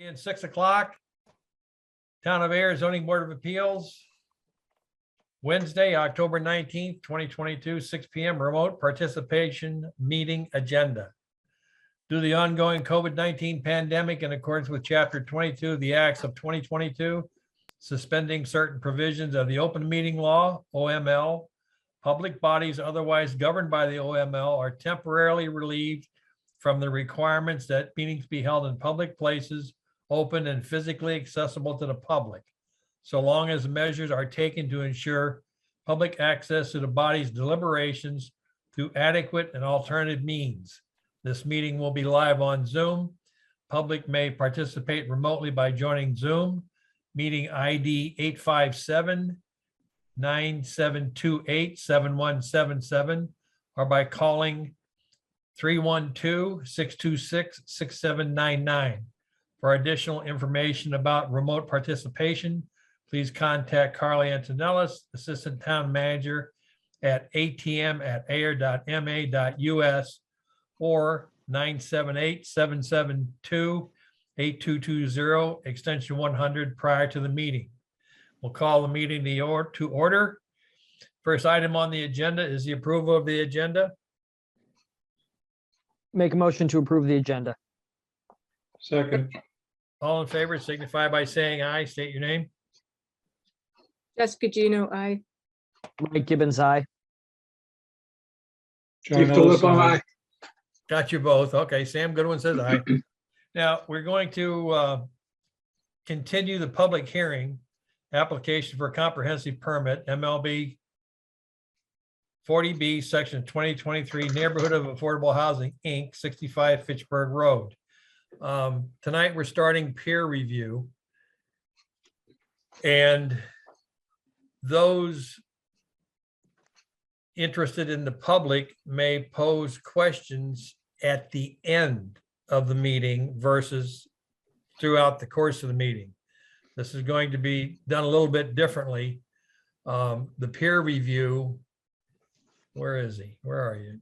And 6 o'clock. Town of Ayer Zoning Board of Appeals. Wednesday, October 19th, 2022, 6 p.m. remote participation meeting agenda. Due to the ongoing COVID-19 pandemic, in accordance with Chapter 22 of the Acts of 2022, suspending certain provisions of the Open Meeting Law, OML, public bodies otherwise governed by the OML are temporarily relieved from the requirements that meetings be held in public places, open and physically accessible to the public, so long as measures are taken to ensure public access to the body's deliberations through adequate and alternative means. This meeting will be live on Zoom. Public may participate remotely by joining Zoom, meeting ID 857-9728-7177, or by calling 312-626-6799. For additional information about remote participation, please contact Carly Antonellis, Assistant Town Manager at atm@ayer.ma.us or 978-772-8220, extension 100 prior to the meeting. We'll call the meeting to order. First item on the agenda is the approval of the agenda. Make a motion to approve the agenda. Second. All in favor signify by saying aye. State your name. Jessica Gino, aye. Mike Gibbons, aye. John Ellis, aye. Got you both. Okay, Sam Goodwin says aye. Now, we're going to continue the public hearing, application for a comprehensive permit, MLB 40B, section 2023, Neighborhood of Affordable Housing, Inc., 65 Fitchburg Road. Tonight, we're starting peer review. And those interested in the public may pose questions at the end of the meeting versus throughout the course of the meeting. This is going to be done a little bit differently. The peer review, where is he? Where are you?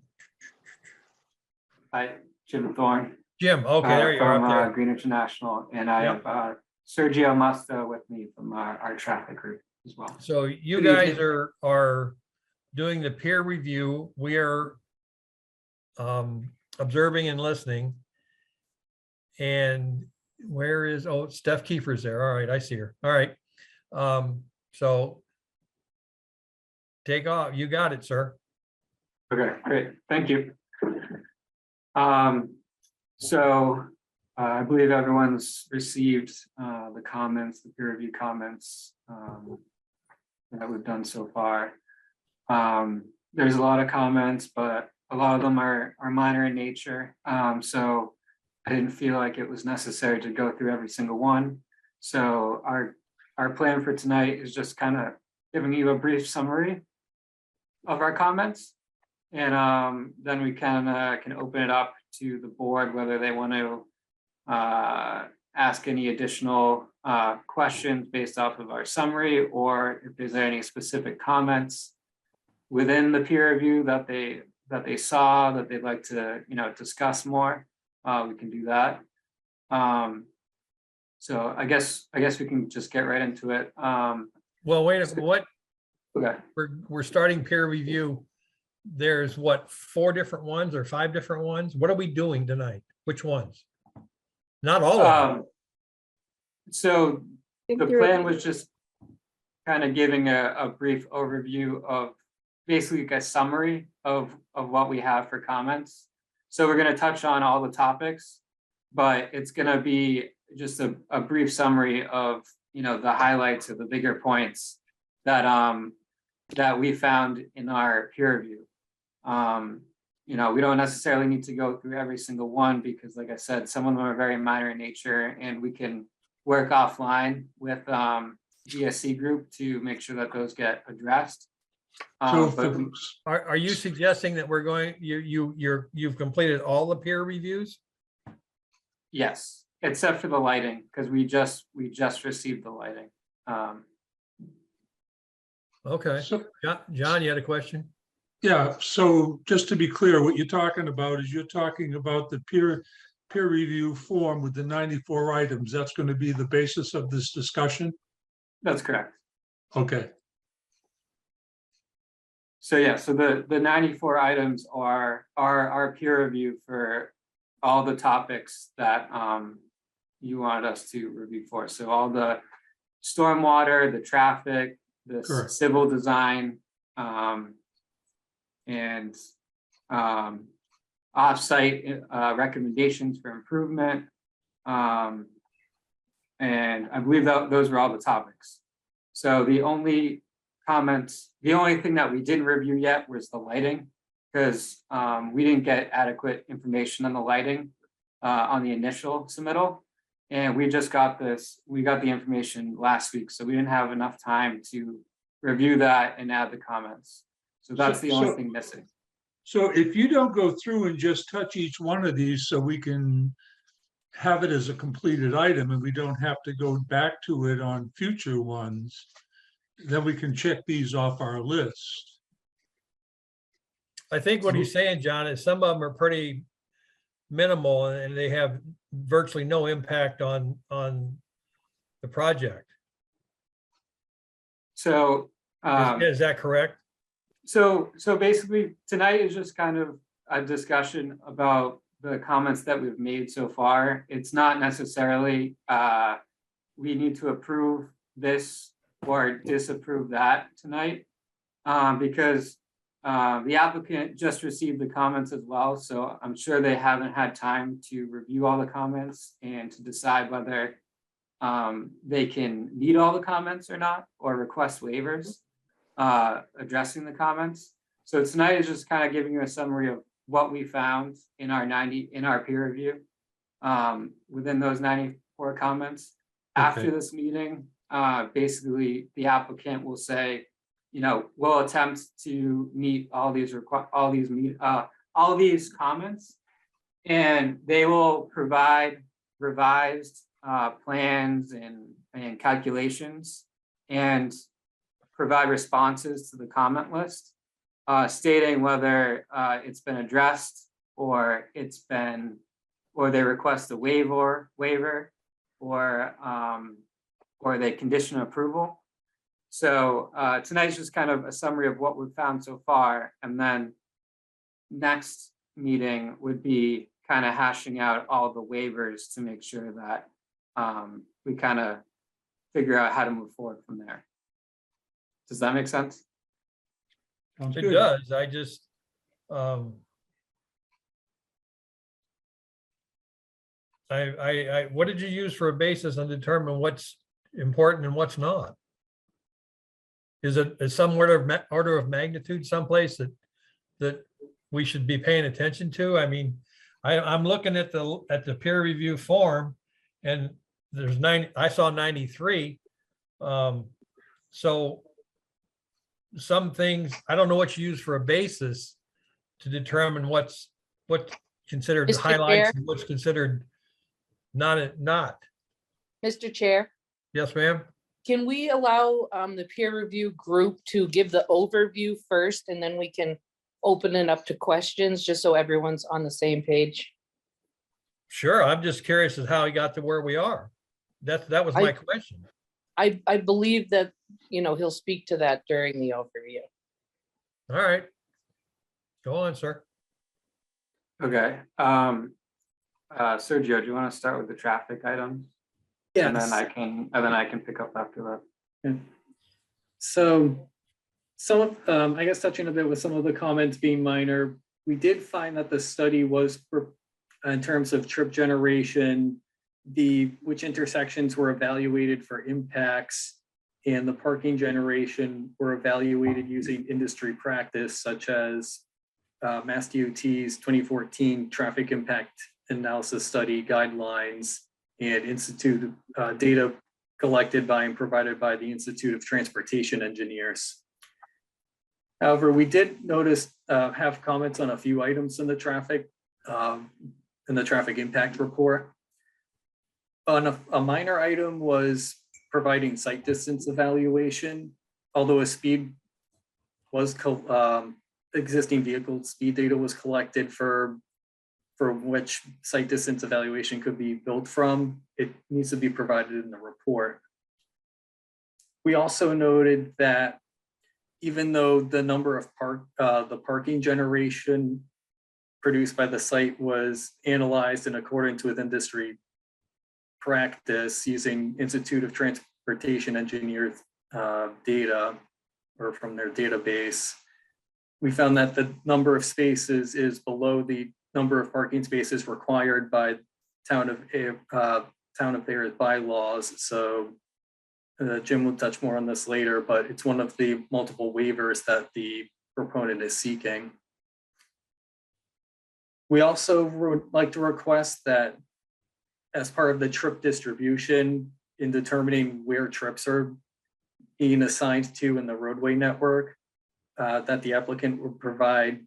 Hi, Jim Thorne. Jim, okay, there you are from up there. Green International, and I Yep. have Sergio Musto with me from our traffic group as well. So you Good guys evening. are doing the peer review. We are observing and listening. And where is, oh, Steph Kiefer's there. All right, I see her. All right. So take off. You got it, sir. Okay, great, thank you. So I believe everyone's received the comments, the peer review comments that we've done so far. There's a lot of comments, but a lot of them are minor in nature. So I didn't feel like it was necessary to go through every single one. So our plan for tonight is just kind of giving you a brief summary of our comments. And then we can open it up to the board, whether they want to ask any additional questions based off of our summary, or if there's any specific comments within the peer review that they saw that they'd like to discuss more, we can do that. So I guess we can just get right into it. Well, wait a minute. What? Okay. We're starting peer review. There's what, 4 different ones or 5 different ones? What are we doing tonight? Which ones? Not all of them. So I think the you're plan right. was just kind of giving a brief overview of basically a summary of what we have for comments. So we're going to touch on all the topics, but it's going to be just a brief summary of the highlights of the bigger points that that we found in our peer review. We don't necessarily need to go through every single one because, like I said, some of them are very minor in nature, and we can work offline with GSC group to make sure that those get addressed. But Are you suggesting that we're going, you've completed all the peer reviews? yes, except for the lighting, because we just received the lighting. Okay. So, John, you had a question? yeah, so just to be clear, what you're talking about is you're talking about the peer review form with the 94 items, that's going to be the basis of this discussion? That's correct. Okay, So yeah, so the 94 items are our peer review for all the topics that you wanted us to review for. So all the stormwater, the traffic, the Correct. civil design, and off-site recommendations for improvement. And I believe that those were all the topics. So the only comments, the only thing that we didn't review yet was the lighting, because we didn't get adequate information on the lighting on the initial submittal. And we just got we got the information last week, so we didn't have enough time to review that and add the comments. So that's the only thing missing. so if you don't go through and just touch each one of these so we can have it as a completed item and we don't have to go back to it on future ones, then we can check these off our list. I think what he's saying, John, is some of them are pretty minimal and they have virtually no impact on the project. So Is that correct? So basically, tonight is just kind of a discussion about the comments that we've made so far. It's not necessarily we need to approve this or disapprove that tonight, because the applicant just received the comments as well. So I'm sure they haven't had time to review all the comments and to decide whether they can meet all the comments or not, or request waivers addressing the comments. So tonight is just kind of giving you a summary of what we found in our peer review within those 94 comments. After Okay. this meeting, basically the applicant will say, we'll attempt to meet all these comments, and they will provide revised plans and calculations and provide responses to the comment list, stating whether it's been addressed or they request a waiver or they condition approval. So tonight's just kind of a summary of what we've found so far, and then next meeting would be kind of hashing out all the waivers to make sure that we kind of figure out how to move forward from there. Does that make sense? Sounds It good. does. I just, what did you use for a basis and determine what's important and what's not? Is some order of magnitude someplace that we should be paying attention to? I mean, I'm looking at the peer review form, and there's I saw 93. So some things, I don't know what you use for a basis to determine what's considered Mr. highlights Chair? and what's considered not. Mr. Chair, Yes, ma'am. can we allow the peer review group to give the overview first, and then we can open it up to questions, just so everyone's on the same page? Sure. I'm just curious as how he got to where we are. That was my question. I believe that, he'll speak to that during the overview. All right. Go on, sir. Okay. Sergio, do you want to start with the traffic items? And then I can pick up after that. So some of, I guess touching a bit with some of the comments being minor, we did find that the study was in terms of trip generation, which intersections were evaluated for impacts, and the parking generation were evaluated using industry practice such as Mass DOT's 2014 traffic impact analysis study guidelines and institute data collected by and provided by the Institute of Transportation Engineers. However, we did notice have comments on a few items in the traffic impact report. On a minor item was providing site distance evaluation, although a speed was existing vehicle speed data was collected for for which site distance evaluation could be built from, it needs to be provided in the report. We also noted that even though the number of the parking generation produced by the site was analyzed in accordance with industry practice using Institute of Transportation Engineers data or from their database, we found that the number of spaces is below the number of parking spaces required by town of Ayer's bylaws. So Jim will touch more on this later, but it's one of the multiple waivers that the proponent is seeking. We also would like to request that as part of the trip distribution in determining where trips are being assigned to in the roadway network, that the applicant would provide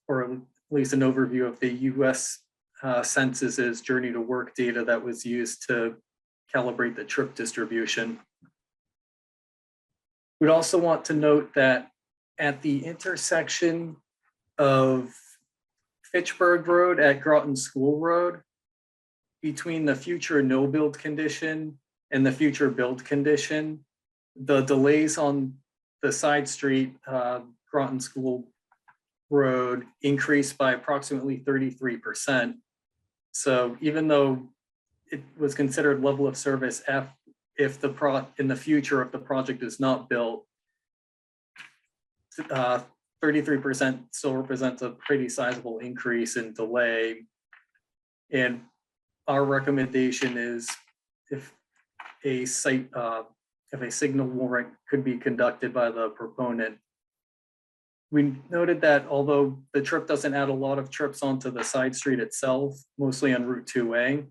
or at least an overview of the US Census's journey to work data that was used to calibrate the trip distribution. We'd also want to note that at the intersection of Fitchburg Road at Groton School Road, between the future no build condition and the future build condition, the delays on the side street, Groton School Road, increased by approximately 33%. So even though it was considered level of service F, if in the future, if the project is not built, 33% still represents a pretty sizable increase in delay. And our recommendation is if a signal warrant could be conducted by the proponent. We noted that although the trip doesn't add a lot of trips onto the side street itself, mostly on Route 2A,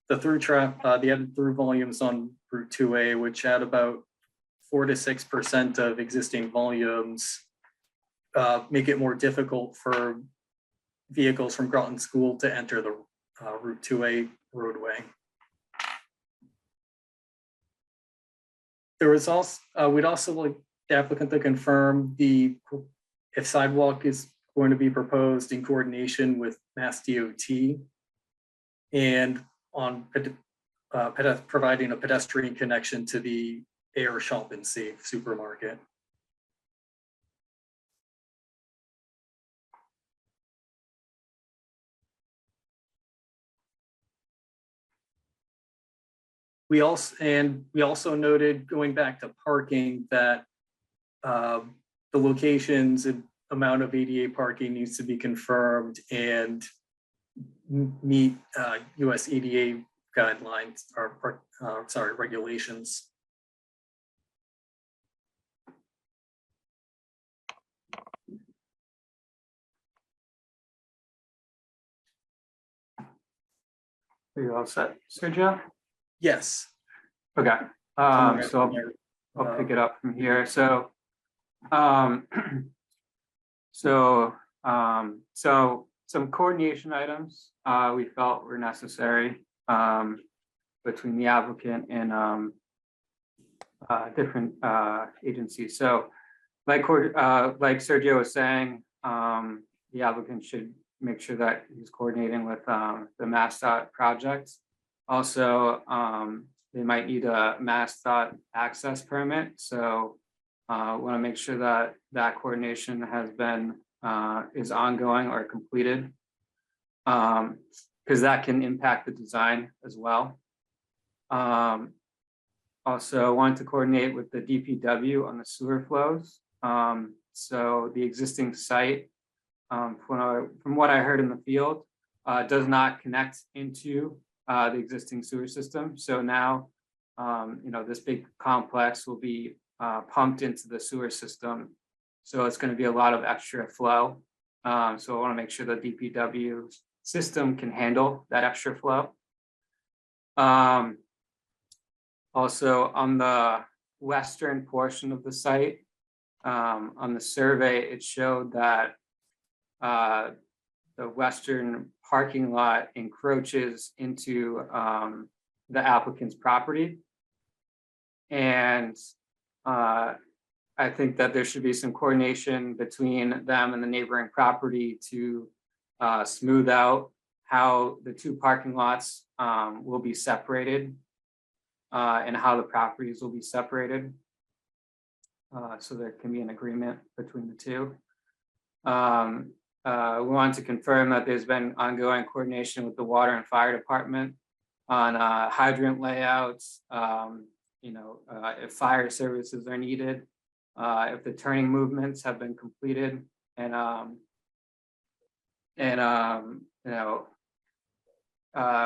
the added through volumes on Route 2A, which add about 4 to 6% of existing volumes, make it more difficult for vehicles from Groton School to enter the Route 2A roadway. There was also, we'd also like the applicant to confirm if sidewalk is going to be proposed in coordination with Mass DOT and on providing a pedestrian connection to the Ayer Shop and Save supermarket. We also noted, going back to parking, that the locations and amount of ADA parking needs to be confirmed and meet US ADA guidelines or regulations. Are you all set, Sergio? Yes. Okay, so I'll pick it up from here. So, some coordination items we felt were necessary between the applicant and different agencies. So, like Sergio was saying, the applicant should make sure that he's coordinating with the MassDOT projects. Also, they might need a MassDOT access permit. So want to make sure that that coordination has been is ongoing or completed, because that can impact the design as well. Also wanted to coordinate with the DPW on the sewer flows. So the existing site, from what I heard in the field, does not connect into the existing sewer system. So now, this big complex will be pumped into the sewer system. So it's going to be a lot of extra flow. So I want to make sure the DPW system can handle that extra flow. Also on the western portion of the site, on the survey, it showed that the western parking lot encroaches into the applicant's property. And I think that there should be some coordination between them and the neighboring property to smooth out how the two parking lots will be separated and how the properties will be separated. So there can be an agreement between the two. We want to confirm that there's been ongoing coordination with the water and fire department on hydrant layouts, if fire services are needed, if the turning movements have been completed, and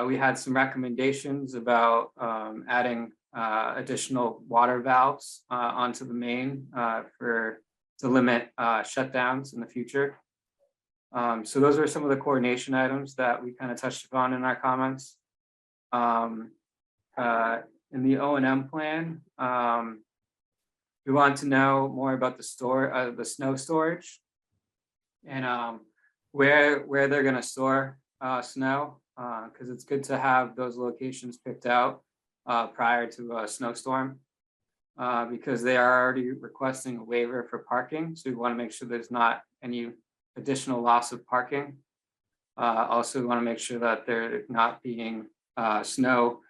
we had some recommendations about adding additional water valves onto the main to limit shutdowns in the future. So those are some of the coordination items that we kind of touched upon in our comments. In the O&M plan, we want to know more about the snow storage and where they're going to store snow, because it's good to have those locations picked out prior to a snowstorm, because they are already requesting a waiver for parking. So we want to make sure there's not any additional loss of parking. Also, we want to make sure that they're not being snow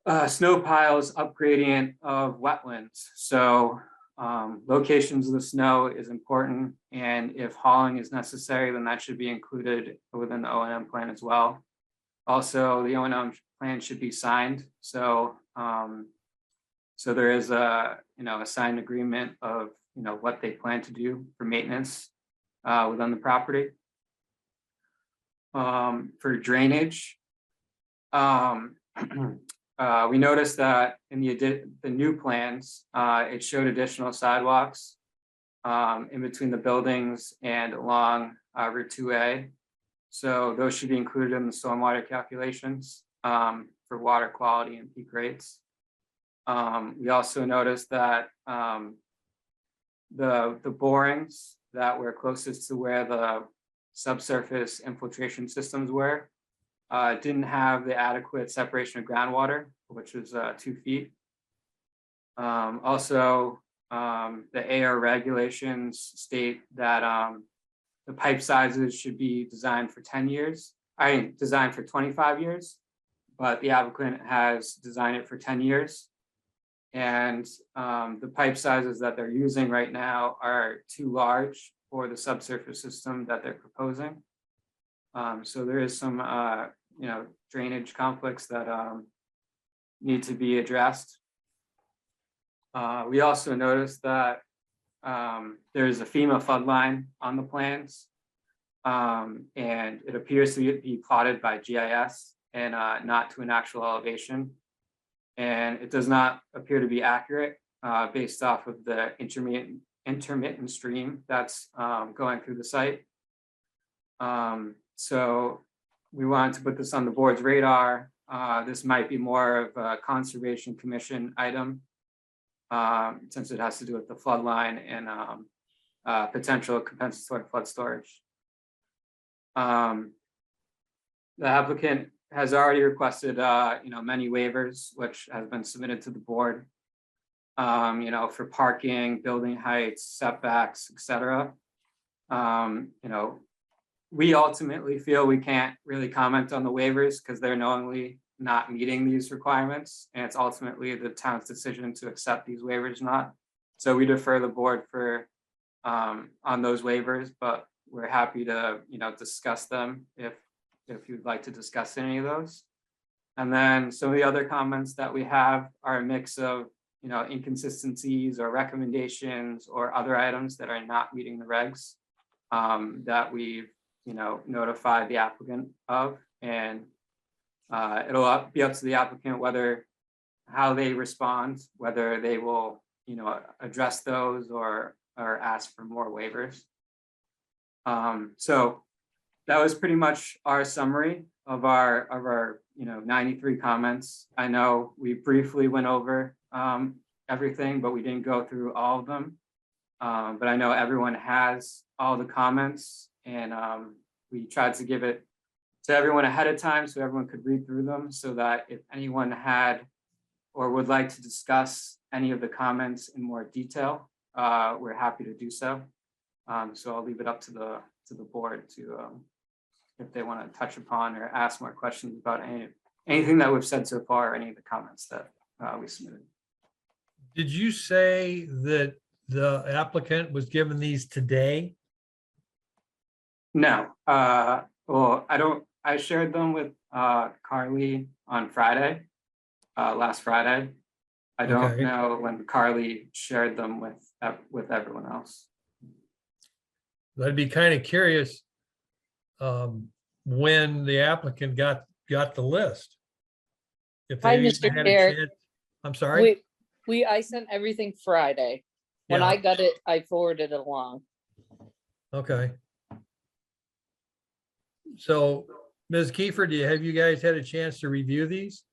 piles up gradient of wetlands. So locations of the snow is important, and if hauling is necessary, then that should be included within the O&M plan as well. Also, the O&M plan should be signed. So there is a signed agreement of what they plan to do for maintenance within the property. For drainage, we noticed that in the new plans, it showed additional sidewalks in between the buildings and along Route 2A. So those should be included in the stormwater calculations for water quality and peak rates. We also noticed that the borings that were closest to where the subsurface infiltration systems were didn't have the adequate separation of groundwater, which was 2 feet. Also, the Ayer regulations state that the pipe sizes should be designed for 10 years. Designed for 25 years, but the applicant has designed it for 10 years. And the pipe sizes that they're using right now are too large for the subsurface system that they're proposing. So there is some drainage conflicts that need to be addressed. We also noticed that there's a FEMA flood line on the plans, and it appears to be plotted by GIS and not to an actual elevation. And it does not appear to be accurate based off of the intermittent stream that's going through the site. So we wanted to put this on the board's radar. This might be more of a Conservation Commission item, since it has to do with the flood line and potential compensatory flood storage. The applicant has already requested many waivers, which has been submitted to the board, for parking, building heights, setbacks, etc. We ultimately feel we can't really comment on the waivers because they're knowingly not meeting these requirements, and it's ultimately the town's decision to accept these waivers or not. So we defer the board for on those waivers, but we're happy to discuss them if you'd like to discuss any of those. And then some of the other comments that we have are a mix of inconsistencies or recommendations or other items that are not meeting the regs that we've notified the applicant of, and it'll be up to the applicant how they respond, whether they will address those or ask for more waivers. So that was pretty much our summary of our 93 comments. I know we briefly went over everything, but we didn't go through all of them. But I know everyone has all the comments, and we tried to give it to everyone ahead of time so everyone could read through them, so that if anyone had or would like to discuss any of the comments in more detail, we're happy to do so. So I'll leave it up to the board to if they want to touch upon or ask more questions about anything that we've said so far, any of the comments that we submitted. Did you say that the applicant was given these today? No, well, I shared them with Carly on Friday, last Friday. I don't Okay. know when Carly shared them with everyone else. I'd be kind of curious when the applicant got the list. If Hi, they even Mr. had a Chair. chance- I'm sorry? I sent everything Friday. When I Yeah. got it, I forwarded it along. Okay. So, Ms. Kiefer, have you guys had a chance to review these?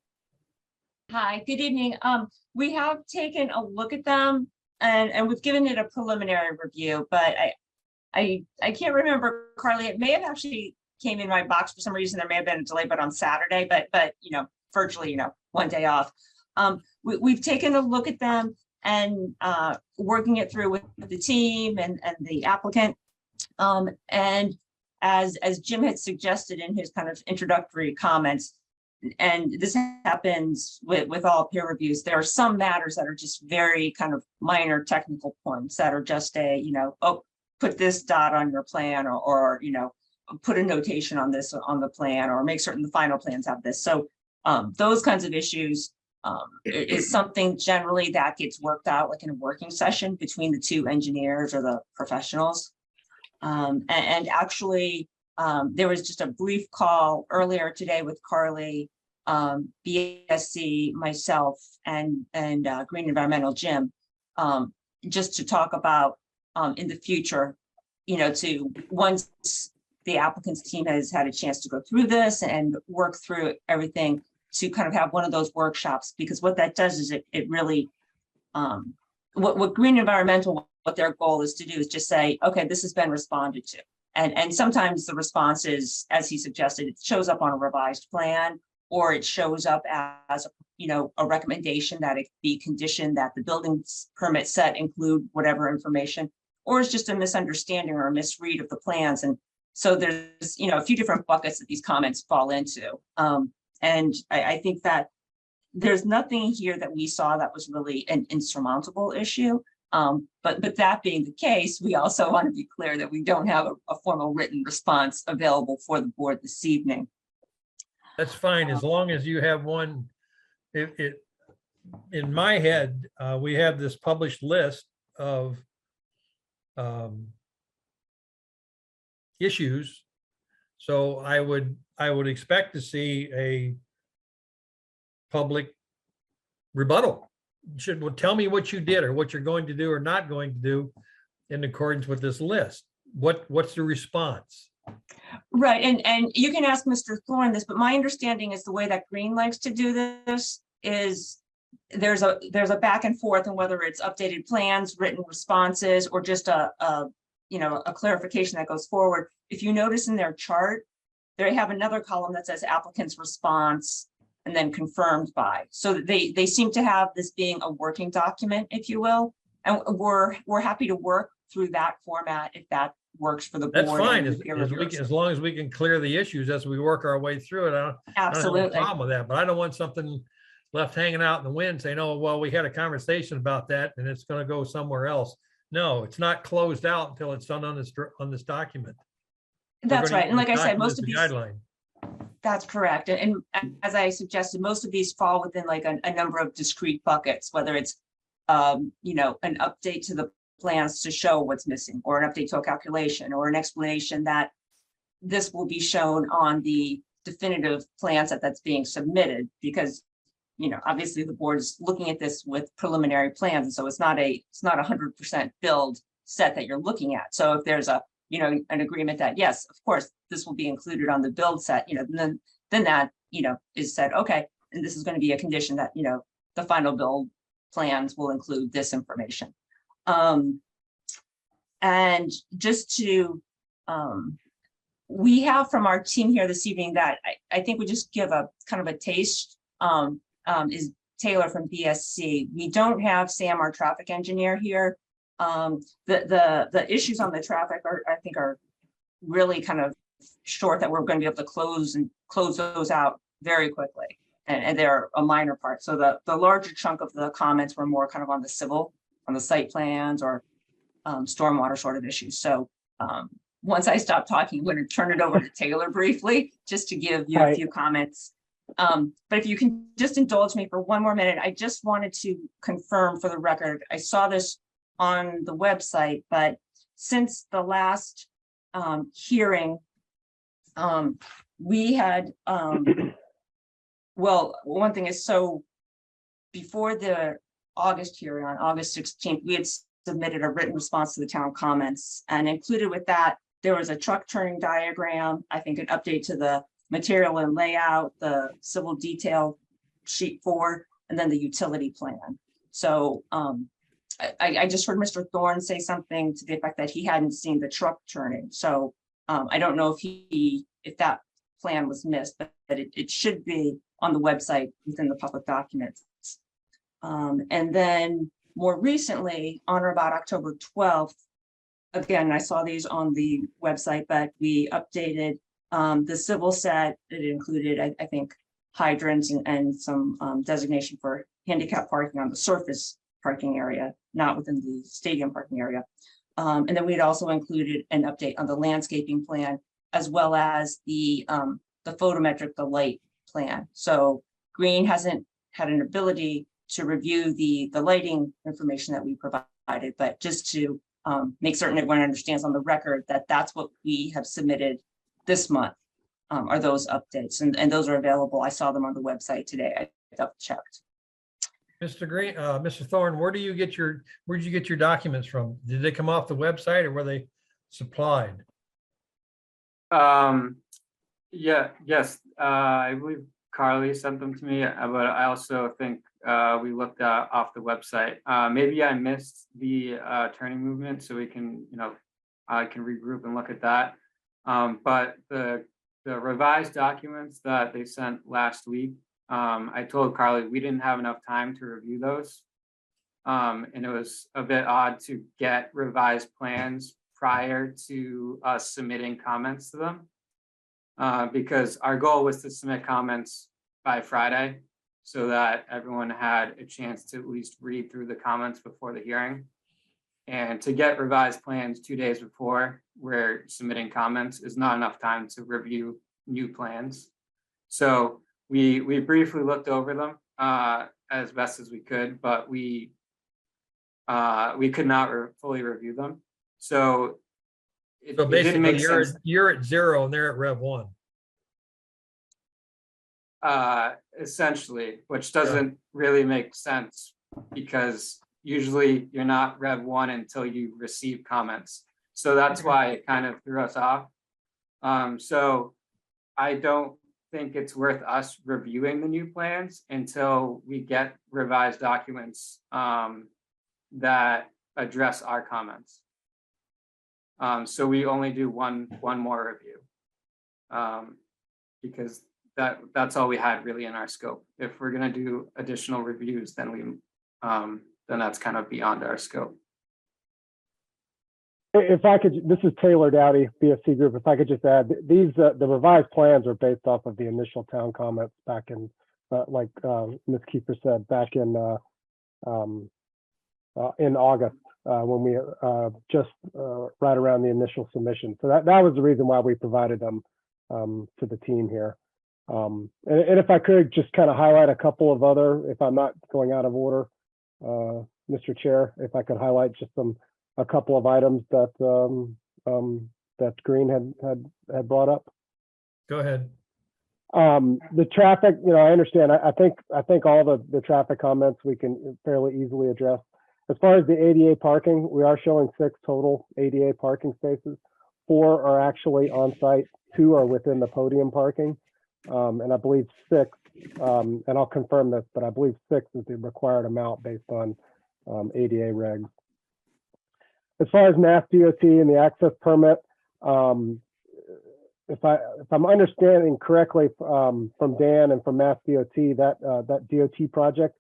Hi, good evening. We have taken a look at them and we've given it a preliminary review, but I can't remember, Carly, it may have actually came in my box for some reason. There may have been a delay, but on Saturday, but virtually, one day off. We've taken a look at them and working it through with the team and the applicant. And as Jim had suggested in his kind of introductory comments, and this happens with all peer reviews, there are some matters that are just very kind of minor technical points that are just oh, put this dot on your plan or put a notation on this on the plan or make certain the final plans have this. So those kinds of issues is something generally that gets worked out like in a working session between the two engineers or the professionals. And actually, there was just a brief call earlier today with Carly, BSC, myself, and Green Environmental Jim, just to talk about in the future, to once the applicant's team has had a chance to go through this and work through everything, to kind of have one of those workshops, because what that does is it really, what Green Environmental, what their goal is to do is just say, okay, this has been responded to. And sometimes the response is, as he suggested, it shows up on a revised plan, or it shows up as, a recommendation that it be conditioned that the building permit set include whatever information, or it's just a misunderstanding or a misread of the plans. And so there's, a few different buckets that these comments fall into. And I think that there's nothing here that we saw that was really an insurmountable issue. But that being the case, we also want to be clear that we don't have a formal written response available for the board this evening. That's fine, as long as you have one. In my head, we have this published list of issues. So I would expect to see a public rebuttal. Tell me what you did or what you're going to do or not going to do in accordance with this list. What's the response? Right, and you can ask Mr. Thorne this, but my understanding is the way that Green likes to do this is there's a back and forth on whether it's updated plans, written responses, or just a clarification that goes forward. If you notice in their chart, they have another column that says applicant's response and then confirmed by. So they seem to have this being a working document, if you will. And we're happy to work through that format if that works for the board. That's fine, and the peer reviewers. as long as we can clear the issues as we work our way through it. I don't have a Absolutely. problem with that, but I don't want something left hanging out in the wind saying, oh, well, we had a conversation about that and it's going to go somewhere else. No, it's not closed out until it's done on this document. We're That's gonna right. use And like I this said, document most as of the these, guideline. that's correct. And as I suggested, most of these fall within like a number of discrete buckets, whether it's, an update to the plans to show what's missing, or an update to a calculation, or an explanation that this will be shown on the definitive plans that's being submitted, because obviously the board is looking at this with preliminary plans, and so it's not 100% build set that you're looking at. So if there's an agreement that yes, of course, this will be included on the build set, then that is said, okay, and this is going to be a condition that the final build plans will include this information. And just to we have from our team here this evening that I think we just give a kind of a taste is Taylor from BSC. We don't have Sam, our traffic engineer, here. The issues on the traffic I think are really kind of short that we're going to be able to close those out very quickly. And they're a minor part. So the larger chunk of the comments were more kind of on the civil, on the site plans or stormwater sort of issues. So once I stop talking, I'm going to turn it over to Taylor briefly, just to give you a Right. few comments. But if you can just indulge me for one more minute, I just wanted to confirm for the record, I saw this on the website, but since the last hearing, we had, well, one thing is, so before the August hearing on August 16th, we had submitted a written response to the town comments, and included with that, there was a truck turning diagram, I think an update to the material and layout, the civil detail sheet 4, and then the utility plan. So I just heard Mr. Thorne say something to the effect that he hadn't seen the truck turning. So I don't know if that plan was missed, but it should be on the website within the public documents. And then more recently, on or about October 12th, again, I saw these on the website, but we updated the civil set. It included, I think, hydrants and some designation for handicap parking on the surface parking area, not within the stadium parking area. And then we'd also included an update on the landscaping plan, as well as the photometric, the light plan. So Green hasn't had an ability to review the lighting information that we provided, but just to make certain everyone understands on the record that that's what we have submitted this month, are those updates, and those are available. I saw them on the website today. I double checked. Mr. Green, Mr. Thorne, where'd you get your documents from? Did they come off the website or were they supplied? Yes, I believe Carly sent them to me, but I also think we looked off the website. Maybe I missed the turning movement, so we can, I can regroup and look at that. But the revised documents that they sent last week, I told Carly we didn't have enough time to review those. And it was a bit odd to get revised plans prior to us submitting comments to them. Because our goal was to submit comments by Friday so that everyone had a chance to at least read through the comments before the hearing. And to get revised plans 2 days before we're submitting comments is not enough time to review new plans. So we briefly looked over them as best as we could, but we could not fully review them. So it didn't Basically make sense. you're at 0 and they're at Rev 1. Essentially, which doesn't really make sense because usually you're not Rev 1 until you receive comments. So that's why it kind of threw us off. So I don't think it's worth us reviewing the new plans until we get revised documents that address our comments. So we only do one more review because that's all we had really in our scope. If we're gonna do additional reviews, then then that's kind of beyond our scope. If I could, this is Taylor Dowdy, BSC Group. If I could just add, these the revised plans are based off of the initial town comments back in, like Ms. Kiefer said, back in August when we just right around the initial submission. So that was the reason why we provided them to the team here. And if I could just kind of highlight a couple of other, if I'm not going out of order, Mr. Chair, if I could highlight just a couple of items that that Green had brought up. Go ahead. The traffic, I understand. I think all the traffic comments we can fairly easily address. As far as the ADA parking, we are showing 6 total ADA parking spaces. 4 are actually on site, 2 are within the podium parking. And I believe 6, and I'll confirm this, but I believe 6 is the required amount based on ADA regs. As far as Mass DOT and the access permit, if I'm understanding correctly from Dan and from Mass DOT, that DOT project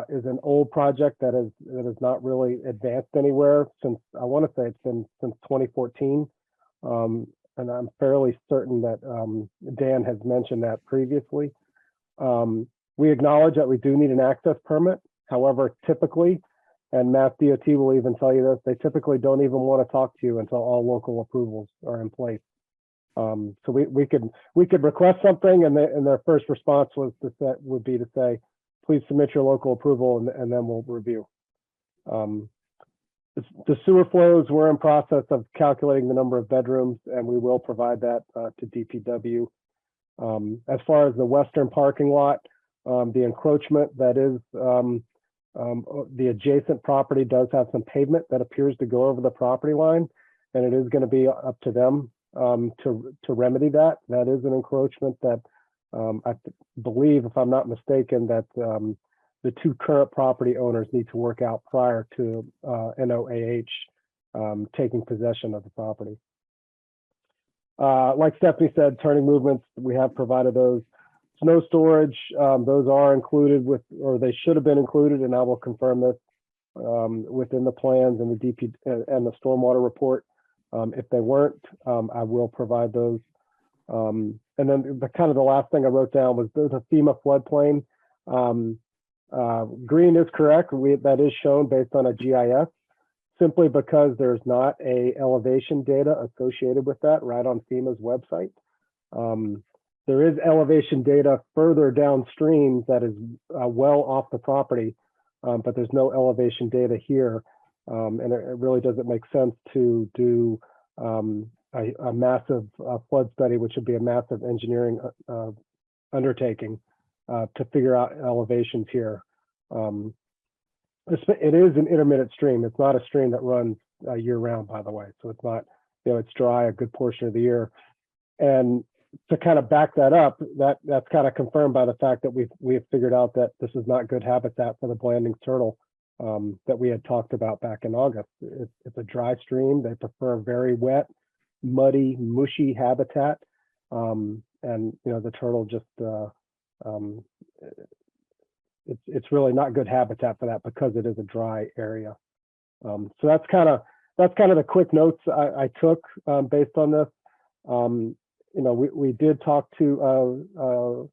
is an old project that is not really advanced anywhere since, I want to say it's been since 2014. and I'm fairly certain that Dan has mentioned that previously. We acknowledge that we do need an access permit. However, typically, and Mass DOT will even tell you this, they typically don't even want to talk to you until all local approvals are in place. So we could request something, and their first response would be to say, please submit your local approval, and then we'll review. The sewer flows, we're in process of calculating the number of bedrooms, and we will provide that to DPW. As far as the western parking lot, the encroachment that is the adjacent property does have some pavement that appears to go over the property line, and it is going to be up to them to remedy that. That is an encroachment that I believe, if I'm not mistaken, that the two current property owners need to work out prior to NOAH taking possession of the property. Like Stephanie said, turning movements, we have provided those. Snow storage, those are included with, or they should have been included, and I will confirm this within the plans and the DP and the stormwater report. If they weren't, I will provide those. And then the last thing I wrote down was there's a FEMA floodplain. Green is correct. That is shown based on a GIS, simply because there's not a elevation data associated with that right on FEMA's website. There is elevation data further downstream that is well off the property, but there's no elevation data here. And it really doesn't make sense to do a massive flood study, which would be a massive engineering undertaking to figure out elevations here. It is an intermittent stream. It's not a stream that runs year round, by the way. So it's not, it's dry a good portion of the year. And to kind of back that up, that's kind of confirmed by the fact that we have figured out that this is not good habitat for the Blandings turtle that we had talked about back in August. It's a dry stream. They prefer very wet, muddy, mushy habitat. And the turtle just it's really not good habitat for that because it is a dry area. So that's kind of the quick notes I took based on this. We did talk to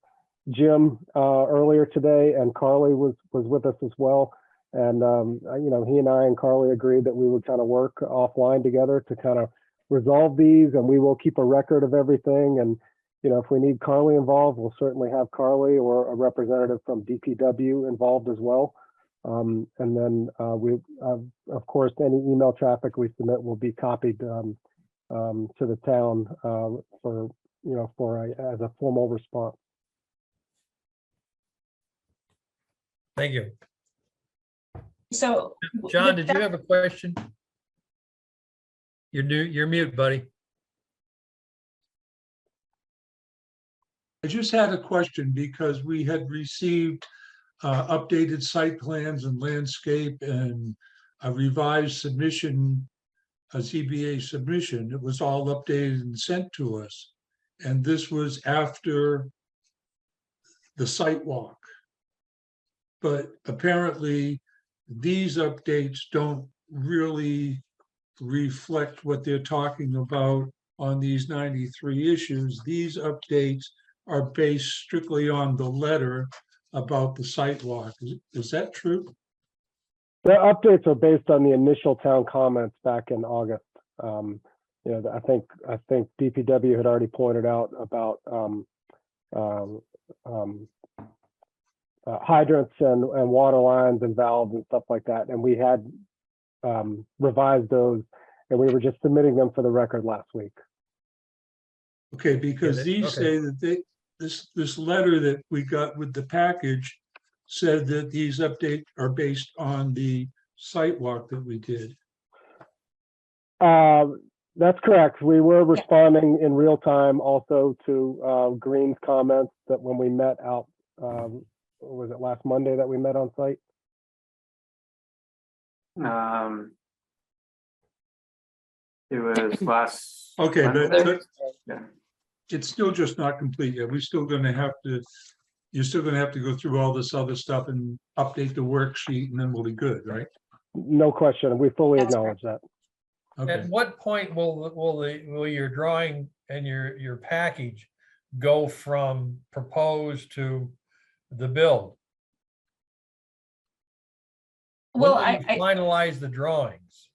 Jim earlier today, and Carly was with us as well. And he and I and Carly agreed that we would kind of work offline together to kind of resolve these, and we will keep a record of everything. And if we need Carly involved, we'll certainly have Carly or a representative from DPW involved as well. And then of course, any email traffic we submit will be copied to the town as a formal response. Thank you. So. John, did you have a question? You're mute, buddy. I just had a question because we had received updated site plans and landscape and a revised submission, a ZBA submission. It was all updated and sent to us. And this was after the site walk. But apparently these updates don't really reflect what they're talking about on these 93 issues. These updates are based strictly on the letter about the site walk. Is that true? The updates are based on the initial town comments back in August. I think DPW had already pointed out about hydrants and water lines and valves and stuff like that, and we had revised those, and we were just submitting them for the record last week. Okay, because these say that this letter that we got with the package said that these updates are based on the site walk that we did. That's correct. We were responding in real time also to Green's comments that when we met out, was it last Monday that we met on site? It was last. Okay, but Yeah. it's still just not complete yet. You're still gonna have to go through all this other stuff and update the worksheet, and then we'll be good, right? No question. We fully That's acknowledge that. Okay. At what point will your drawing and your package go from proposed to the build? When Well, will you I finalize the drawings?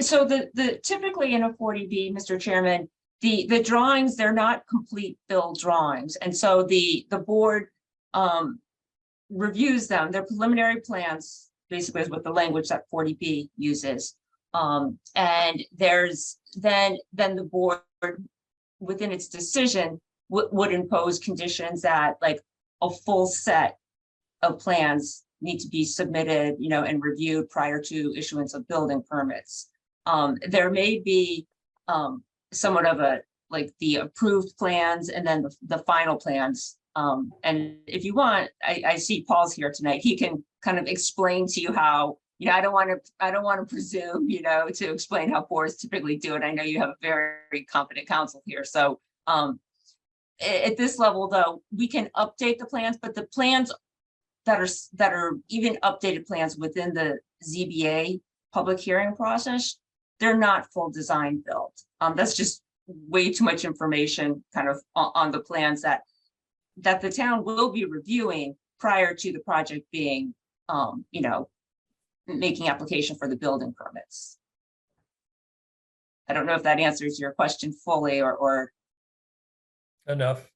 so the typically in a 40B, Mr. Chairman, the drawings, they're not complete build drawings. And so the board reviews them. They're preliminary plans, basically is what the language that 40B uses. And there's then the board within its decision would impose conditions that like a full set of plans need to be submitted, and reviewed prior to issuance of building permits. There may be somewhat of a, like the approved plans and then the final plans. And if you want, I see Paul's here tonight. He can kind of explain to you how, I don't want to presume, to explain how boards typically do it. I know you have a very competent counsel here. So at this level, though, we can update the plans, but the plans that are even updated plans within the ZBA public hearing process, they're not full design build. That's just way too much information kind of on the plans that the town will be reviewing prior to the project being, making application for the building permits. I don't know if that answers your question fully or. Enough.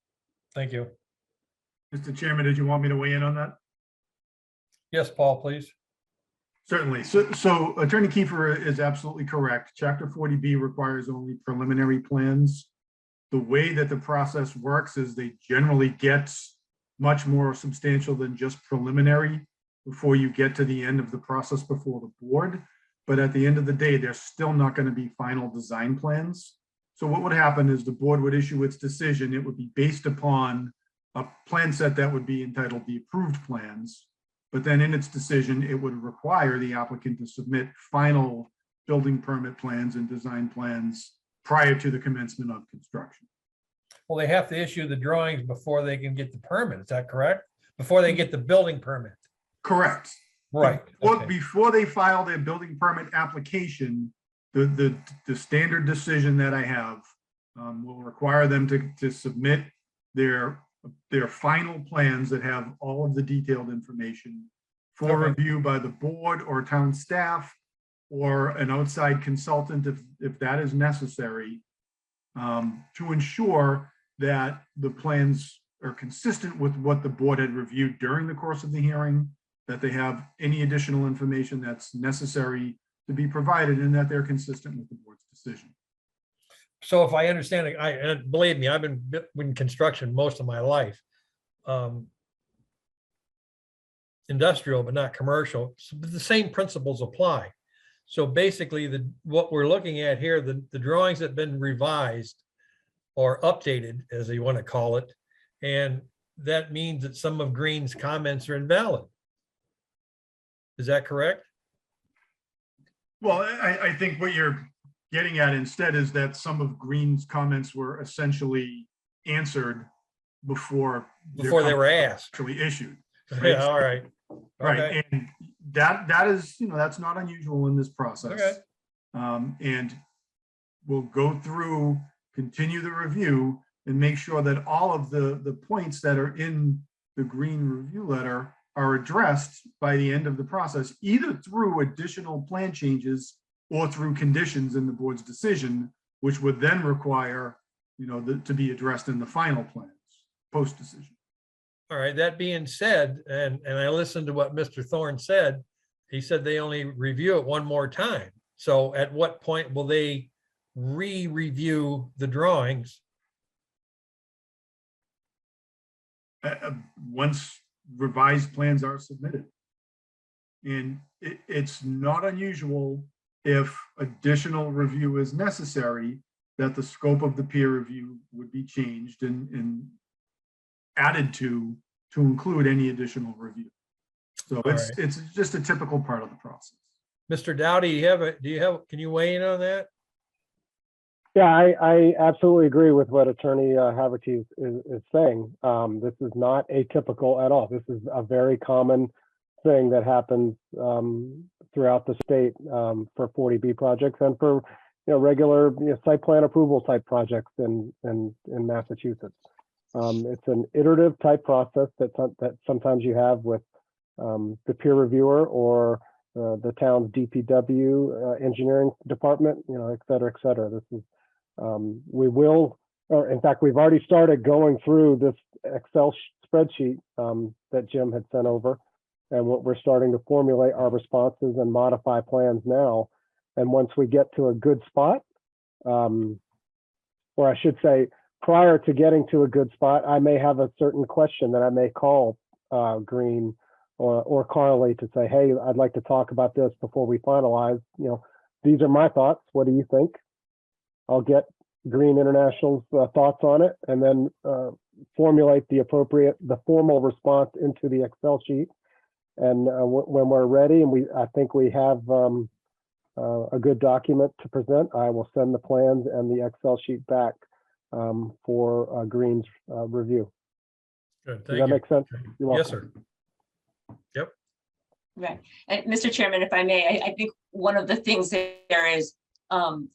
Thank you. Mr. Chairman, did you want me to weigh in on that? Yes, Paul, please. Certainly. So Attorney Kiefer is absolutely correct. Chapter 40B requires only preliminary plans. The way that the process works is they generally get much more substantial than just preliminary before you get to the end of the process before the board. But at the end of the day, they're still not going to be final design plans. So what would happen is the board would issue its decision. It would be based upon a plan set that would be entitled the approved plans. But then in its decision, it would require the applicant to submit final building permit plans and design plans prior to the commencement of construction. Well, they have to issue the drawings before they can get the permit. Is that correct? Before they get the building permit. Correct. Right. Okay. Before they file their building permit application, the standard decision that I have will require them to submit their final plans that have all of the detailed information for Okay. review by the board or town staff or an outside consultant if that is necessary, to ensure that the plans are consistent with what the board had reviewed during the course of the hearing, that they have any additional information that's necessary to be provided, and that they're consistent with the board's decision. So if I understand it, and believe me, I've been in construction most of my life. Industrial, but not commercial. So the same principles apply. So basically, what we're looking at here, the drawings have been revised or updated, as you want to call it, and that means that some of Green's comments are invalid. Is that correct? Well, I think what you're getting at instead is that some of Green's comments were essentially answered before Before they comments were asked. actually issued. Yeah, all right. Right, Okay. and that is, that's not unusual in this process. Okay. And we'll go through, continue the review, and make sure that all of the points that are in the Green review letter are addressed by the end of the process, either through additional plan changes or through conditions in the board's decision, which would then require, to be addressed in the final plans, post-decision. All right. That being said, and I listened to what Mr. Thorne said. He said they only review it one more time. So at what point will they re-review the drawings? Once revised plans are submitted. And it's not unusual if additional review is necessary, that the scope of the peer review would be changed and added to include any additional review. So it's just a typical part of the process. Mr. Dowdy, can you weigh in on that? Yeah, I absolutely agree with what Attorney Haverty is saying. This is not atypical at all. This is a very common thing that happens throughout the state for 40B projects and for regular site plan approval type projects in Massachusetts. It's an iterative type process that sometimes you have with the peer reviewer or the town's DPW engineering department, et cetera, et cetera. This is we will, or in fact, we've already started going through this Excel spreadsheet that Jim had sent over, and we're starting to formulate our responses and modify plans now. And once we get to a good spot, or I should say, prior to getting to a good spot, I may have a certain question that I may call Green or Carly to say, hey, I'd like to talk about this before we finalize. These are my thoughts. What do you think? I'll get Green International's thoughts on it, and then formulate the formal response into the Excel sheet. And when we're ready, and I think we have a good document to present, I will send the plans and the Excel sheet back for Green's review. Good, Does thank that you. make sense? You're Yes, welcome. sir. Yep. Right. And Mr. Chairman, if I may, I think one of the things there is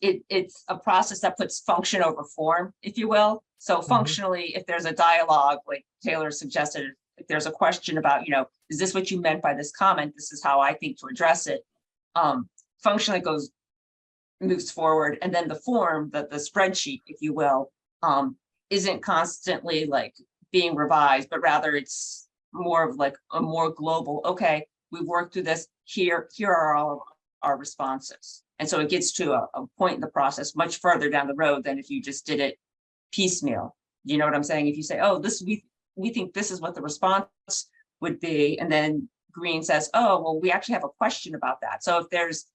it's a process that puts function over form, if you will. So functionally, if there's a dialogue, like Taylor suggested, if there's a question about, is this what you meant by this comment? This is how I think to address it. Functionally moves forward, and then the form, the spreadsheet, if you will, isn't constantly like being revised, but rather it's more of like a more global, okay, we've worked through this, here are all of our responses. And so it gets to a point in the process much further down the road than if you just did it piecemeal. You know what I'm saying? If you say, oh, we think this is what the response would be, and then Green says, oh, well, we actually have a question about that. So if there's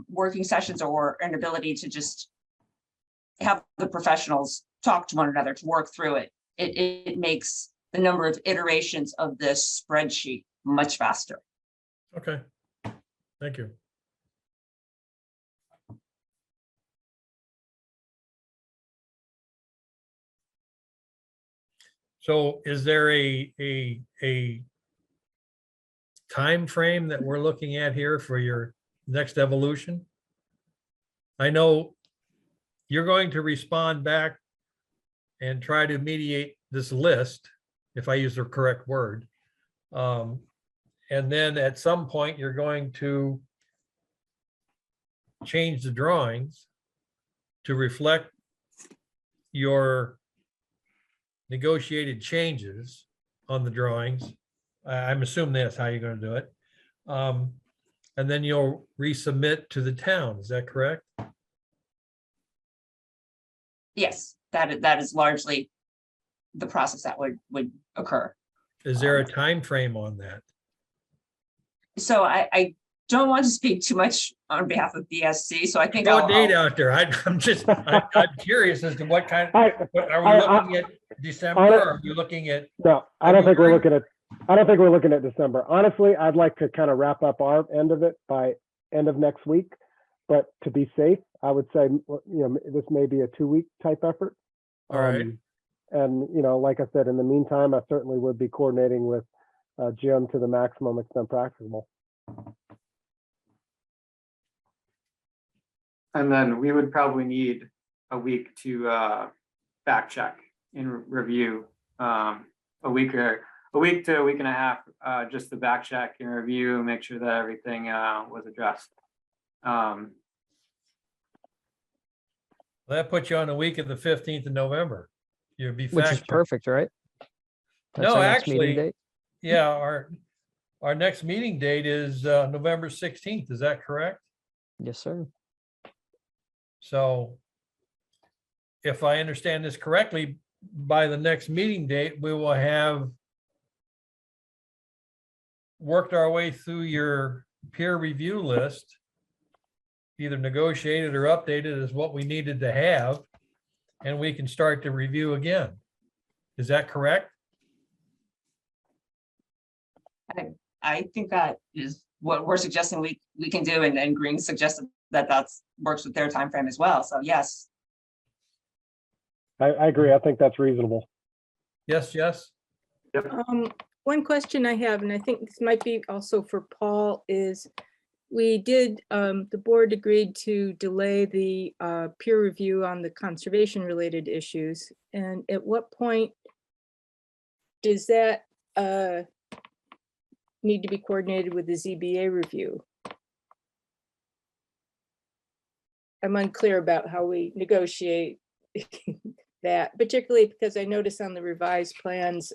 working sessions or an ability to just have the professionals talk to one another to work through it, it makes the number of iterations of this spreadsheet much faster. Okay, thank you. So is there a time frame that we're looking at here for your next evolution? I know you're going to respond back and try to mediate this list, if I use the correct word. And then at some point, you're going to change the drawings to reflect your negotiated changes on the drawings. I'm assuming that's how you're going to do it. And then you'll resubmit to the town. Is that correct? Yes, that is largely the process that would occur. Is there a time frame on that? So I don't want to speak too much on behalf of BSC, so I think Throw a I'll date out there. I'm curious as to what kind, are we looking at December? Or are we looking at? No, I don't think we're looking at December. Honestly, I'd like to kind of wrap up our end of it by end of next week. But to be safe, I would say, this may be a 2-week type effort. All right. And, like I said, in the meantime, I certainly would be coordinating with Jim to the maximum extent practicable. And then we would probably need a week to fact check and review, a week to a week and a half, just to back check and review, make sure that everything was addressed. That puts you on the week of the 15th of November. You'd be Which is fact checked. perfect, right? That's No, our next meeting actually, date. yeah, our next meeting date is November 16th. Is that correct? Yes, sir. So if I understand this correctly, by the next meeting date, we will have worked our way through your peer review list, either negotiated or updated as what we needed to have, and we can start to review again. Is that correct? I think that is what we're suggesting we can do, and Green suggested that works with their time frame as well. So yes. I agree. I think that's reasonable. Yes, Jess? One question I have, and I think this might be also for Paul, is We did, the board agreed to delay the peer review on the conservation related issues. And at what point does that need to be coordinated with the ZBA review? I'm unclear about how we negotiate that, particularly because I noticed on the revised plans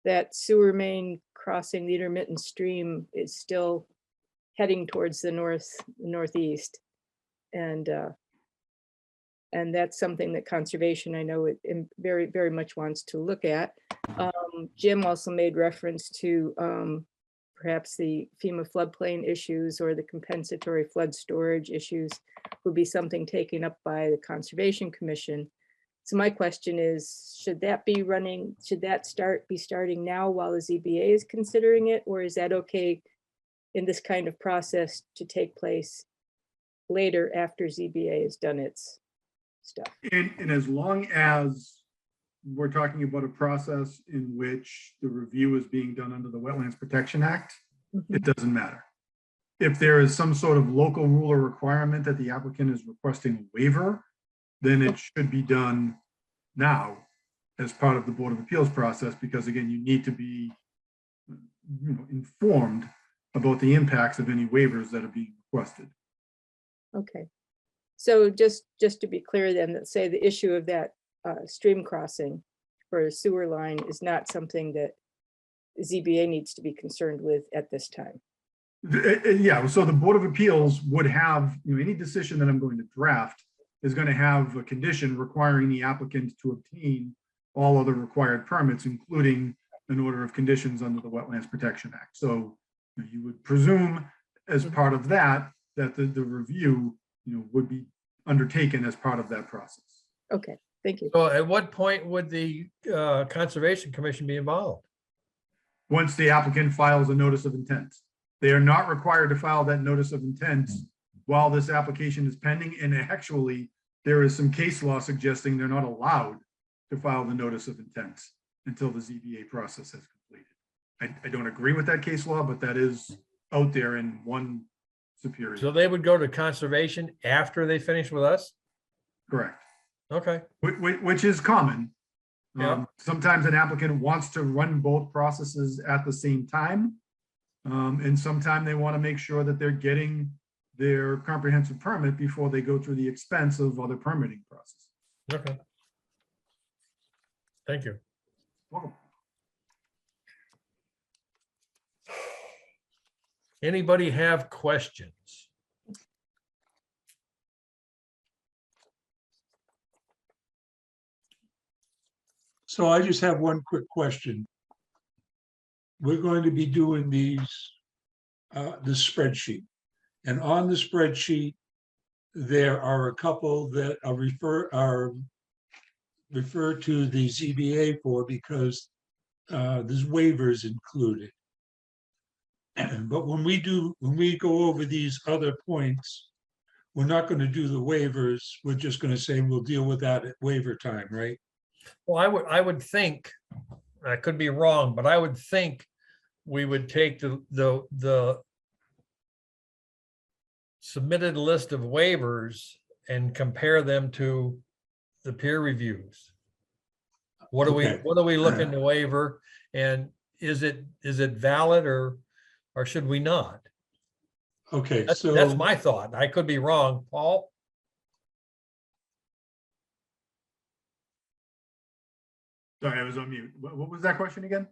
that sewer main crossing the intermittent stream is still heading towards the northeast. And that's something that conservation, I know, very, very much wants to look at. Jim also made reference to perhaps the FEMA floodplain issues or the compensatory flood storage issues would be something taken up by the Conservation Commission. So my question is, should that be starting now while the ZBA is considering it, or is that okay in this kind of process to take place later after ZBA has done its stuff? And as long as we're talking about a process in which the review is being done under the Wetlands Protection Act, it doesn't matter. If there is some sort of local rule or requirement that the applicant is requesting a waiver, then it should be done now as part of the Board of Appeals process, because again, you need to be informed about the impacts of any waivers that are being requested. Okay. So just to be clear then, let's say the issue of that stream crossing for a sewer line is not something that ZBA needs to be concerned with at this time. Yeah, so the Board of Appeals would have, any decision that I'm going to draft is going to have a condition requiring the applicant to obtain all other required permits, including an order of conditions under the Wetlands Protection Act. So you would presume as part of that, that the review, would be undertaken as part of that process. Okay, thank you. So at what point would the Conservation Commission be involved? Once the applicant files a notice of intent. They are not required to file that notice of intent while this application is pending. And actually, there is some case law suggesting they're not allowed to file the notice of intent until the ZBA process has completed. I don't agree with that case law, but that is out there in one superior. So they would go to conservation after they finish with us? Correct. Okay. Which is common. Yeah. Sometimes an applicant wants to run both processes at the same time. And sometimes they want to make sure that they're getting their comprehensive permit before they go through the expense of other permitting processes. Okay. Thank you. Welcome. Anybody have questions? So I just have one quick question. We're going to be doing these, this spreadsheet. And on the spreadsheet, there are a couple that are referred to the ZBA for because there's waivers included. But when we go over these other points, we're not going to do the waivers. We're just going to say we'll deal with that at waiver time, right? Well, I would think, I could be wrong, but I would think we would take the submitted list of waivers and compare them to the peer reviews. What are Okay. we looking to waiver, and is it valid or should we not? Okay, That's so my thought. I could be wrong. Paul? Sorry, I was on mute. What was that question again?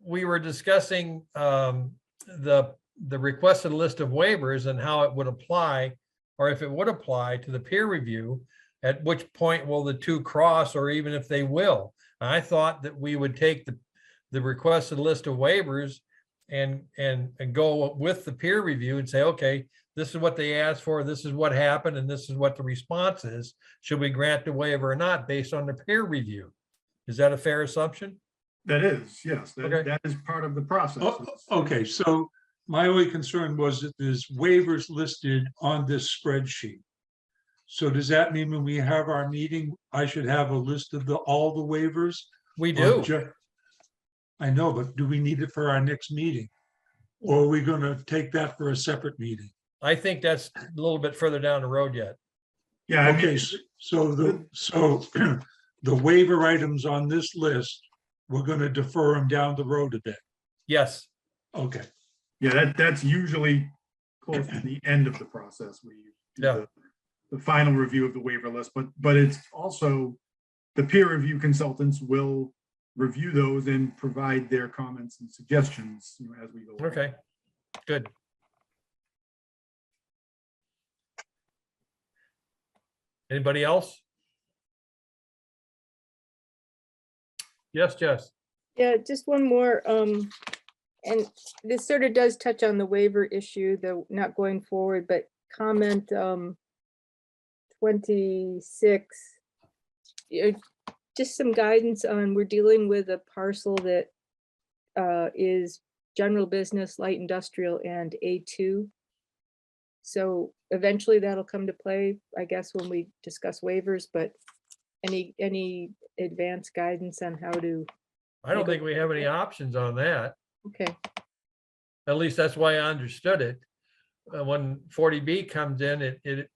We were discussing the requested list of waivers and how it would apply, or if it would apply to the peer review, at which point will the two cross, or even if they will. I thought that we would take the requested list of waivers and go with the peer review and say, okay, this is what they asked for, this is what happened, and this is what the response is. Should we grant the waiver or not based on the peer review? Is that a fair assumption? That is, yes, Okay. that is part of the process. okay, so my only concern was that there's waivers listed on this spreadsheet. So does that mean when we have our meeting, I should have a list of all the waivers? We Or do. I know, but do we need it for our next meeting? Or are we gonna take that for a separate meeting? I think that's a little bit further down the road yet. Yeah, I Okay, mean, so the waiver items on this list, we're gonna defer them down the road a bit. Yes, Okay, yeah, that's usually close to the end of the process where you do Yeah. the final review of the waiver list, but it's also the peer review consultants will review those and provide their comments and suggestions, you know, as we go. along. okay, good. Anybody else? Yes, Jess. Yeah, just one more, and this sort of does touch on the waiver issue, the not going forward, but comment, 26. Just some guidance on, we're dealing with a parcel that is general business, light industrial, and A2. So eventually that'll come to play, I guess, when we discuss waivers, but any advanced guidance on how to, I don't think we have any options on that. okay, At least that's why I understood it. When 40B comes in, it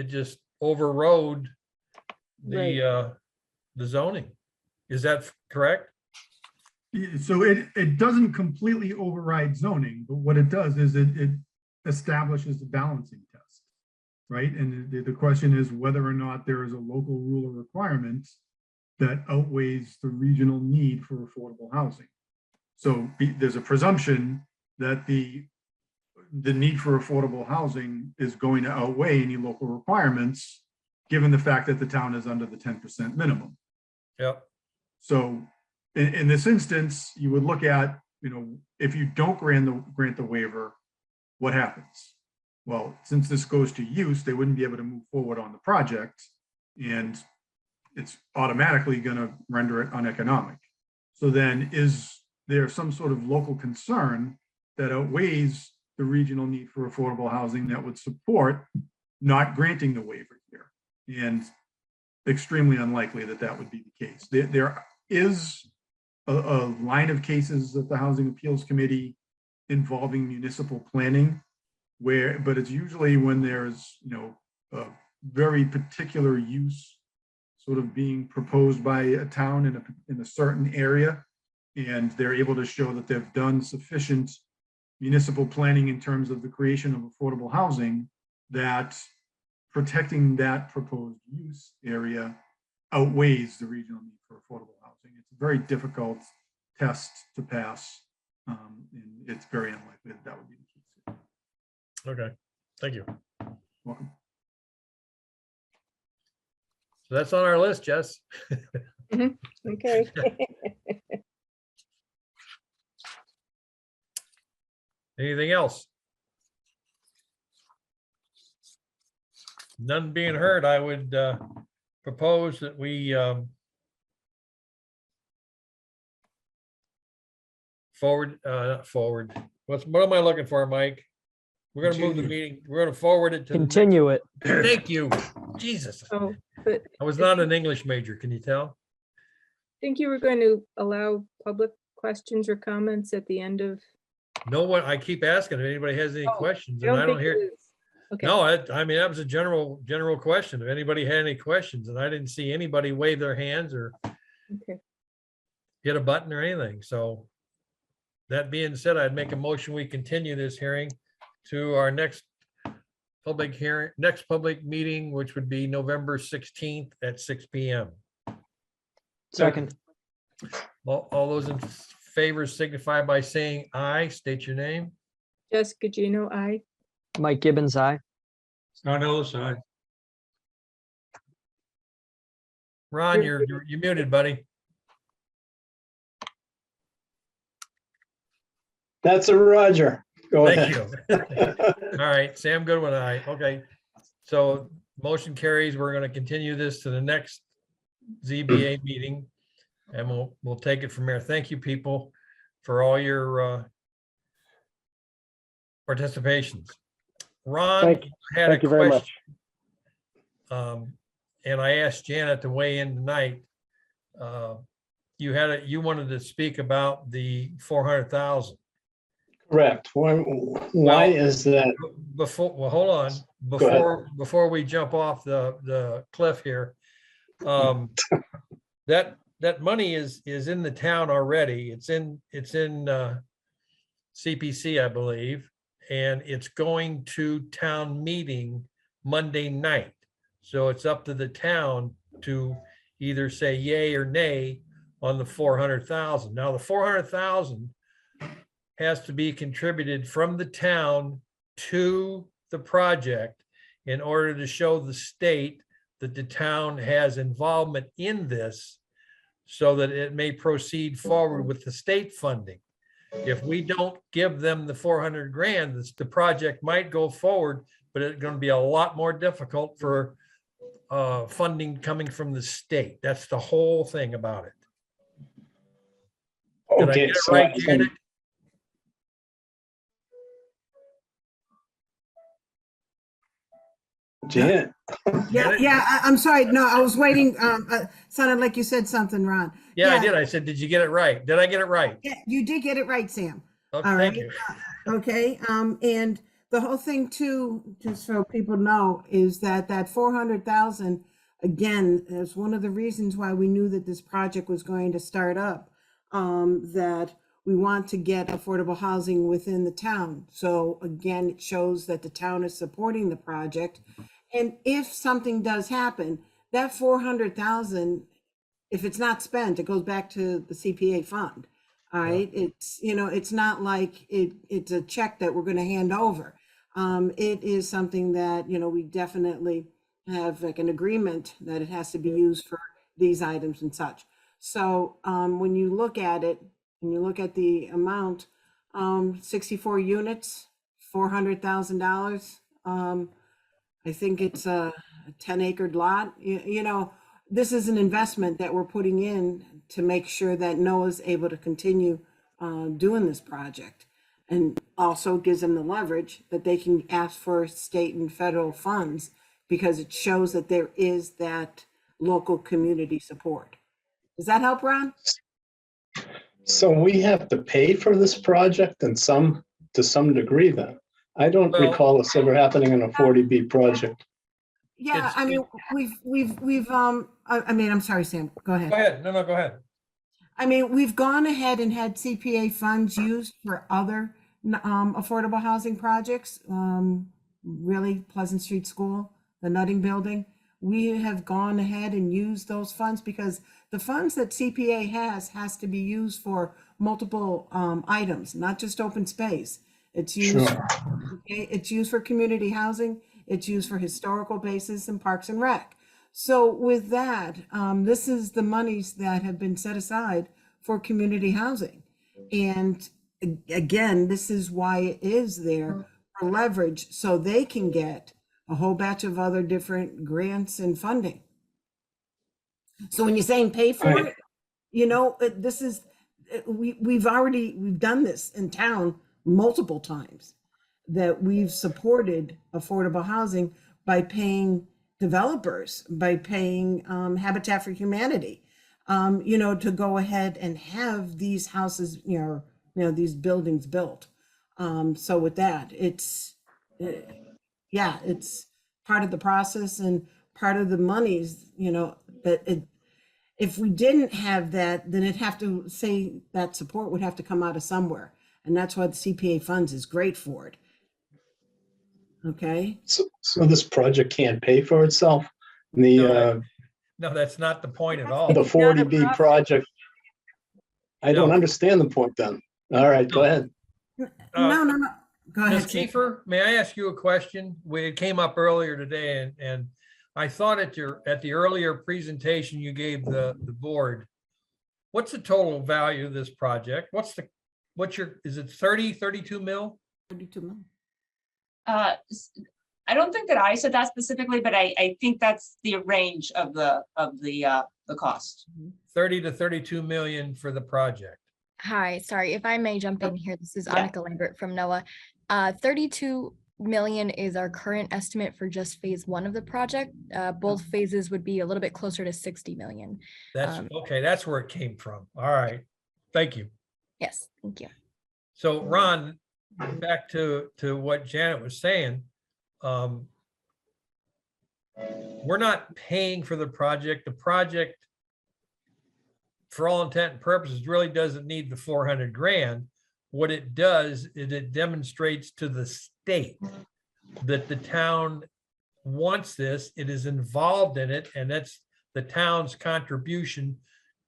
just overrode the zoning. Is that correct? So it doesn't completely override zoning, but what it does is it establishes the balancing test, right? And the question is whether or not there is a local rule or requirement that outweighs the regional need for affordable housing. So there's a presumption that the need for affordable housing is going to outweigh any local requirements, given the fact that the town is under the 10% minimum. Yep. So in this instance, you would look at, you know, if you don't grant the waiver, what happens? Well, since this goes to use, they wouldn't be able to move forward on the project, and it's automatically going to render it uneconomic. So then is there some sort of local concern that outweighs the regional need for affordable housing that would support not granting the waiver here? And extremely unlikely that that would be the case. There is a line of cases at the Housing Appeals Committee involving municipal planning, but it's usually when there's, you know, a very particular use sort of being proposed by a town in a certain area, and they're able to show that they've done sufficient municipal planning in terms of the creation of affordable housing that protecting that proposed use area outweighs the regional need for affordable housing. It's a very difficult test to pass, and it's very unlikely that would be the case. Okay, thank you. Welcome. So that's on our list, Jess. okay. Anything else? None being heard, I would propose that we forward. What am I looking for, Mike? We're gonna move the Continue. meeting. We're gonna forward it to the next- Continue it. Thank you. Jesus. Oh, but I was not an English major, can you tell? think you were going to allow public questions or comments at the end of? No one, I keep asking if anybody has any Oh, questions, and I don't think hear. it is. Okay. No, I mean, that was a general question. If anybody had any questions, and I didn't see anybody wave their hands or Okay. hit a button or anything. So that being said, I'd make a motion, we continue this hearing to our next public meeting, which would be November 16th at 6 PM. Second. All those in favor signify by saying aye. State your name. Jessica Gino, aye. Mike Gibbons, aye. John Ellis, aye. Ron, you're muted, buddy. That's a Roger. Go Thank ahead. you. All right, Sam Goodwin, aye. Okay. So motion carries. We're going to continue this to the next ZBA meeting, and we'll take it from there. Thank you, people, for all your participations. Ron had a Thank you very much. question. And I asked Janet to weigh in tonight. You wanted to speak about the 400,000. Correct. Why is that? Well, hold on, ahead. before we jump off the cliff here. That money is in the town already. It's in CPC, I believe, and it's going to town meeting Monday night. So it's up to the town to either say yay or nay on the 400,000. Now, the 400,000 has to be contributed from the town to the project in order to show the state that the town has involvement in this so that it may proceed forward with the state funding. If we don't give them the 400 grand, the project might go forward, but it's going to be a lot more difficult for funding coming from the state. That's the whole thing about it. Did I get it right, Janet? Janet, Yeah, I'm sorry. No, I was waiting. Sounded like you said something, Ron. Yeah, I did. I said, did you get it right? Did I get it right? Yeah, you did get it right, Sam. Okay, All thank right. you. Okay, and the whole thing too, just so people know, is that 400,000, again, is one of the reasons why we knew that this project was going to start up, that we want to get affordable housing within the town. So again, it shows that the town is supporting the project. And if something does happen, that 400,000, if it's not spent, it goes back to the CPA fund. All right. It's, it's not like it's a check that we're going to hand over. It is something that, we definitely have like an agreement that it has to be used for these items and such. So when you look at it and you look at the amount, 64 units, $400,000. I think it's a 10-acre lot. This is an investment that we're putting in to make sure that NOAA's able to continue doing this project, and also gives them the leverage that they can ask for state and federal funds because it shows that there is that local community support. Does that help, Ron? so we have to pay for this project to some degree then. I don't Well- recall this ever happening in a 40B project. Yeah, It's- I mean, I'm sorry, Sam, go ahead. Go ahead. No, go ahead. I mean, we've gone ahead and had CPA funds used for other affordable housing projects. Really, Pleasant Street School, the Nutting Building. We have gone ahead and used those funds because the funds that CPA has to be used for multiple items, not just open space. It's used. Sure. Okay, it's used for community housing. It's used for historical bases and parks and rec. So with that, this is the monies that have been set aside for community housing. And again, this is why it is there for leverage, so they can get a whole batch of other different grants and funding. So when you're saying pay for Right. it, this is, we've done this in town multiple times, that we've supported affordable housing by paying developers, by paying Habitat for Humanity, to go ahead and have these houses, these buildings built. So with that, it's part of the process and part of the monies, if we didn't have that, then it'd have to say that support would have to come out of somewhere. And that's why the CPA funds is great for it. Okay. So this project can't pay for itself. No, that's not the point at all. The 40B project. I don't No. understand the point then. All right, go ahead. No. Go Ms. ahead. Sam. Kiefer, may I ask you a question? It came up earlier today and I thought at the earlier presentation you gave the board, what's the total value of this project? Is it 32 mil? 32 million. I don't think that I said that specifically, but I think that's the range of the cost. 30 to 32 million for the project. Hi, sorry, if I may jump in here, this is Yeah. Annika Lambert from NOAA. 32 million is our current estimate for just phase one of the project. Both phases would be a little bit closer to 60 million. That's Um, okay. That's where it came from. All right. Thank you. Yes, thank you. So Ron, back to what Janet was saying, we're not paying for the project. The project, for all intent and purposes, really doesn't need the 400 grand. What it does is it demonstrates to the state that the town wants this, it is involved in it, and that's the town's contribution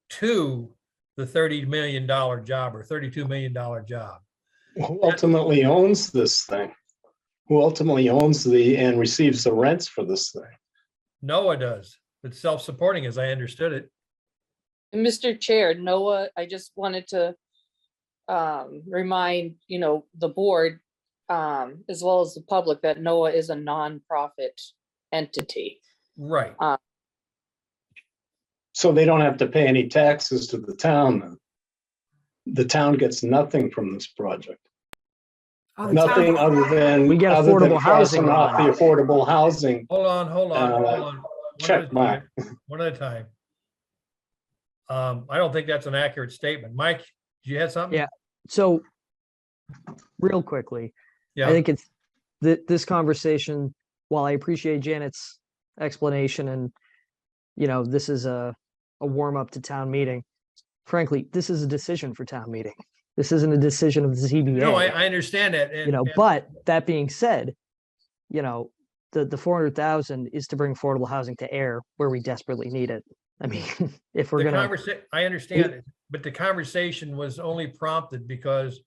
to the $30 million job or $32 million job. Who ultimately owns this thing? Who ultimately owns and receives the rents for this thing? NOAA does. It's self-supporting, as I understood it. And Mr. Chair, Noah, I just wanted to remind, the board, as well as the public, that NOAA is a nonprofit entity. Right. So they don't have to pay any taxes to the town then? The town gets nothing from this project? Oh, the Nothing town- other than. We get other than affordable housing, crossing off Ron. the affordable housing. Hold on. Check mark. One at a time. I don't think that's an accurate statement. Mike, do you have something? Yeah. So real quickly, Yeah. I think it's this conversation, while I appreciate Janet's explanation and, this is a warm up to town meeting. Frankly, this is a decision for town meeting. This isn't a decision of the ZBA. No, I understand that. But that being said, the 400,000 is to bring affordable housing to Ayer where we desperately need it. I mean, if we're gonna, I understand it, but the conversation was only prompted because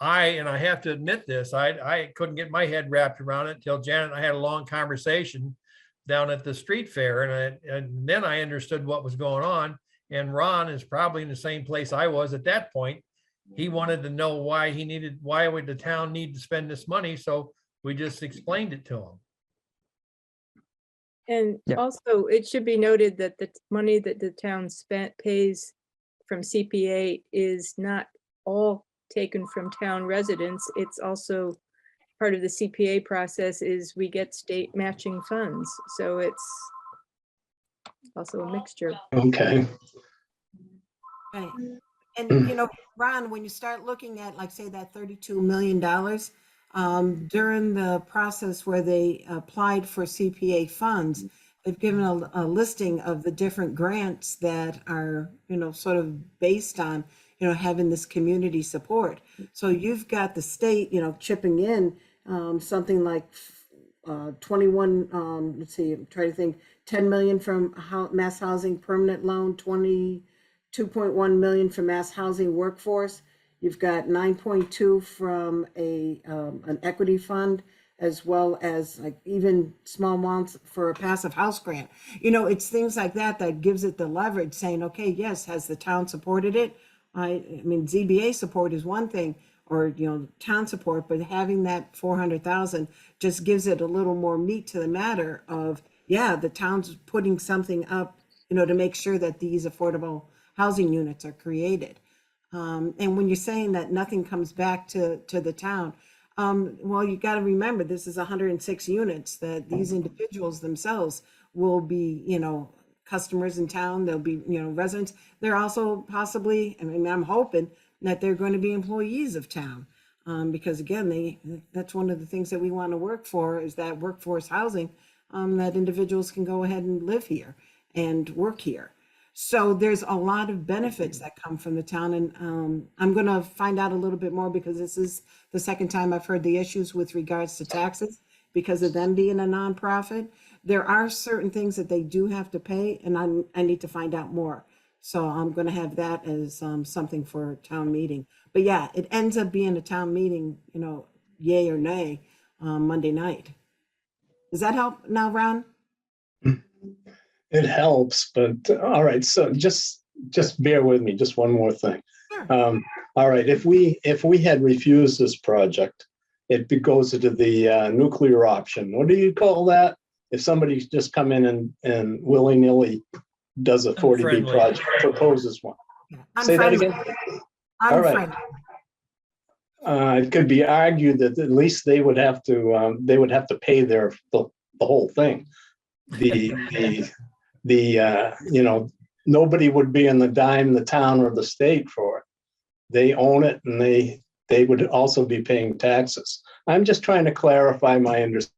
I have to admit this, I couldn't get my head wrapped around it until Janet and I had a long conversation down at the street fair, and then I understood what was going on. And Ron is probably in the same place I was at that point. He wanted to know why would the town need to spend this money? So we just explained it to him. And Yeah. also, it should be noted that the money that the town pays from CPA is not all taken from town residents. It's also part of the CPA process is we get state matching funds. So it's also a mixture. Okay. Right. And, Ron, when you start looking at, like, say, that $32 million, during the process where they applied for CPA funds, they've given a listing of the different grants that are, sort of based on, having this community support. So you've got the state, chipping in something like 21, let's see, I'm trying to think, 10 million from mass housing permanent loan, 22.1 million from mass housing workforce. You've got 9.2 from an equity fund, as well as like even small amounts for a passive house grant. It's things like that gives it the leverage, saying, okay, yes, has the town supported it? I mean, ZBA support is one thing, or, town support, but having that 400,000 just gives it a little more meat to the matter of, yeah, the town's putting something up, to make sure that these affordable housing units are created. And when you're saying that nothing comes back to the town, well, you got to remember, this is 106 units that these individuals themselves will be, customers in town. They'll be, residents. They're also possibly, I'm hoping that they're going to be employees of town. Because again, that's one of the things that we want to work for is that workforce housing, that individuals can go ahead and live here and work here. So there's a lot of benefits that come from the town, and I'm going to find out a little bit more because this is the second time I've heard the issues with regards to taxes because of them being a nonprofit. There are certain things that they do have to pay, and I need to find out more. So I'm going to have that as something for town meeting. But yeah, it ends up being a town meeting, yay or nay, Monday night. Does that help now, Ron? It helps, but all right. So just bear with me. Just one more thing. Sure. All right. If we had refused this project, it goes into the nuclear option. What do you call that? If somebody's just come in and willy-nilly does a 40B Unfriendly. project, proposes one. Say that again. All right. It could be argued that at least they would have to pay the whole thing. Nobody would be in the dime, the town or the state for it. They own it and they they would also be paying taxes. I'm just trying to clarify my understanding.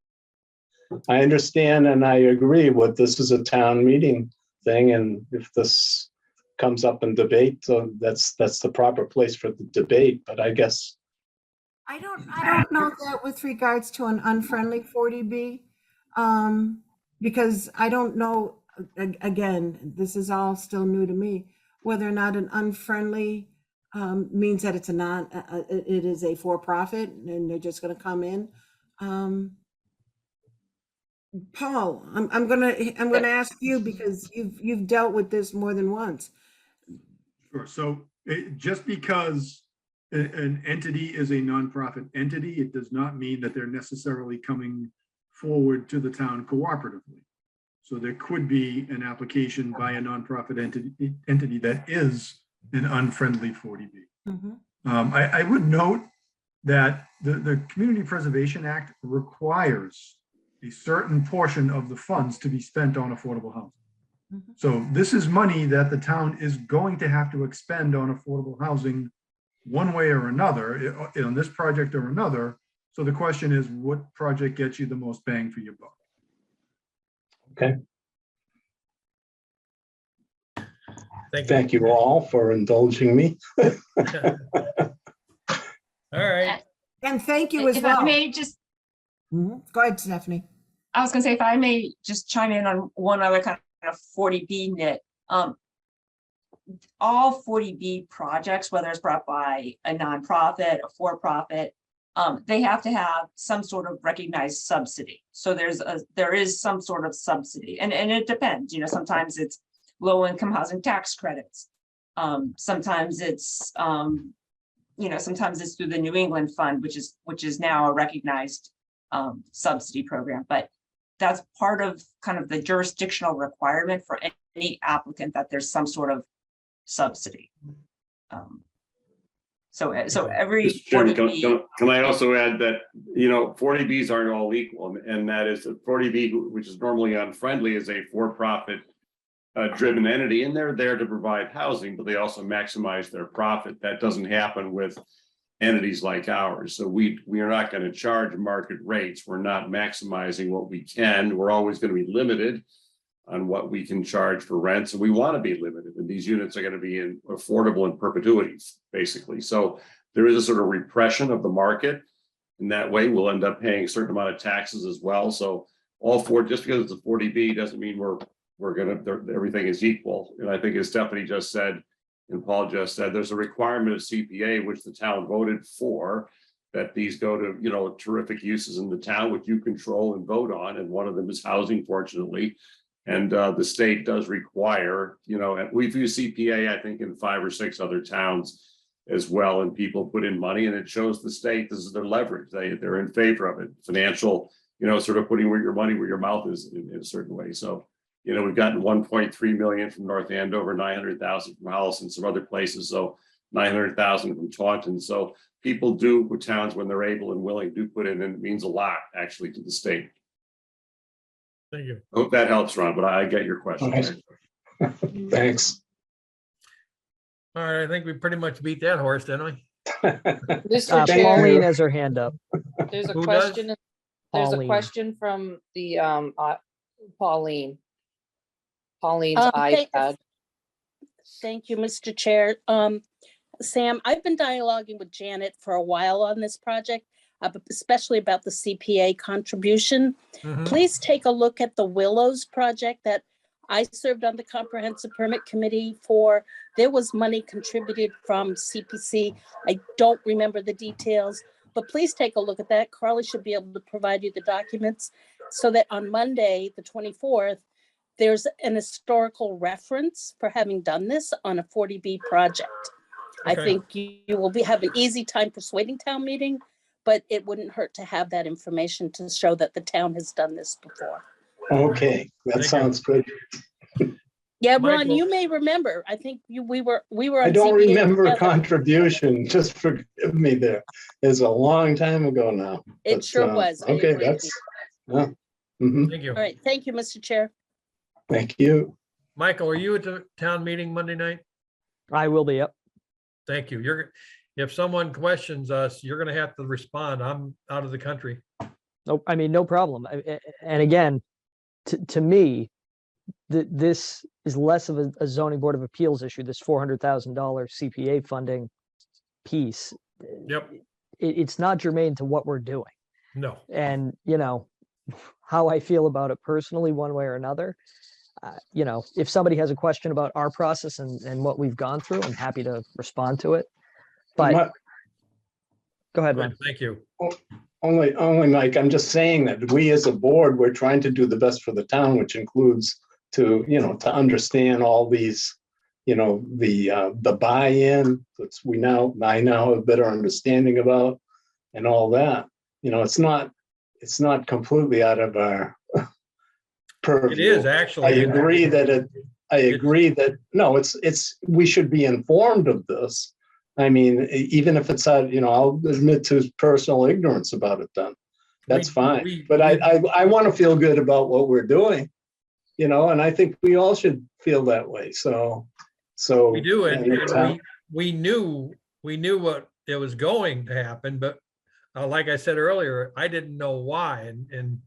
I understand and I agree with this is a town meeting thing, and if this comes up in debate, so that's the proper place for the debate, but I guess. I don't know that with regards to an unfriendly 40B, because I don't know, again, this is all still new to me, whether or not an unfriendly means that it's it is a for-profit and they're just gonna come in. Paul, I'm gonna ask you because you've dealt with this more than once. Sure. So just because an entity is a nonprofit entity, it does not mean that they're necessarily coming forward to the town cooperatively. So there could be an application by a nonprofit entity that is an unfriendly 40B. I would note that the Community Preservation Act requires a certain portion of the funds to be spent on affordable housing. So this is money that the town is going to have to expend on affordable housing one way or another, on this project or another. So the question is, what project gets you the most bang for your buck? Okay. Thank you. Thank you all for indulging me. All right. And thank you as If well. I may just, Go ahead, Stephanie. I was gonna say, if I may just chime in on one other kind of 40B nit. All 40B projects, whether it's brought by a nonprofit, a for-profit, they have to have some sort of recognized subsidy. So there is some sort of subsidy, and it depends. Sometimes it's low-income housing tax credits. Sometimes it's sometimes it's through the New England Fund, which is now a recognized subsidy program. But that's part of kind of the jurisdictional requirement for any applicant that there's some sort of subsidy. So every Mr. Chairman, 40B, can I also add that, 40Bs aren't all equal, and that is a 40B, which is normally unfriendly, is a for-profit driven entity, and they're there to provide housing, but they also maximize their profit. That doesn't happen with entities like ours. So we are not going to charge market rates. We're not maximizing what we can. We're always going to be limited on what we can charge for rents, and we want to be limited. And these units are going to be affordable in perpetuity, basically. So there is a sort of repression of the market. In that way, we'll end up paying a certain amount of taxes as well. So just because it's a 40B doesn't mean everything is equal. And I think as Stephanie just said, and Paul just said, there's a requirement of CPA, which the town voted for, that these go to, terrific uses in the town, which you control and vote on. And one of them is housing, fortunately. And the state does require, and we've used CPA, I think, in 5 or 6 other towns as well. And people put in money, and it shows the state, this is their leverage. They're in favor of it. Financial, sort of putting where your mouth is in a certain way. So, we've gotten 1.3 million from North Andover, 900,000 from Hollis and some other places. So 900,000 from Taunton. So people do, with towns, when they're able and willing, do put in, and it means a lot actually to the state. Thank you. Hope that helps, Ron, but I get your question. Okay. Thanks. All right. I think we pretty much beat that horse, didn't we? Mr. Chair, Pauline has her hand up. there's a Who does? question. There's a Pauline. question from the Pauline. Pauline's Thank iPad. thank you, Mr. Chair. Sam, I've been dialoguing with Janet for a while on this project, especially about the CPA contribution. Mhm. Please take a look at the Willows project that I served on the Comprehensive Permit Committee for. There was money contributed from CPC. I don't remember the details, but please take a look at that. Carly should be able to provide you the documents so that on Monday, the 24th, there's an historical reference for having done this on a 40B project. I Okay. think you will have an easy time persuading town meeting, but it wouldn't hurt to have that information to show that the town has done this before. Okay, that Thank you. sounds good. Yeah, Ron, Michael. you may remember, I think we were I on don't CPA remember together. contribution, just forgive me there. It's a long time ago now. It but, sure was. I Okay, agree. that's, yeah. Mhm. Thank you. All right, thank you, Mr. Chair. Thank you. Michael, are you at the town meeting Monday night? I will be up. Thank you. if someone questions us, you're gonna have to respond. I'm out of the country. No, I mean, no problem. And again, to me, this is less of a zoning board of appeals issue, this $400,000 CPA funding piece. Yep, It's not germane to what we're doing. no. And, you know, how I feel about it personally, one way or another. You know, if somebody has a question about our process and what we've gone through, I'm happy to respond to it. But go ahead, Ron. Thank you. Only, Mike, I'm just saying that we as a board, we're trying to do the best for the town, which includes to, you know, to understand all these, you know, the buy-in, I now have a better understanding about and all that. You know, it's not completely out of our purview. It is actually. I agree that no, it's, we should be informed of this. I mean, even if it's out, you know, I'll admit to personal ignorance about it then. That's fine. But I want to feel good about what we're doing, you know, and I think we all should feel that way. So. We do, and we knew what it was going to happen, but like I said earlier, I didn't know why, and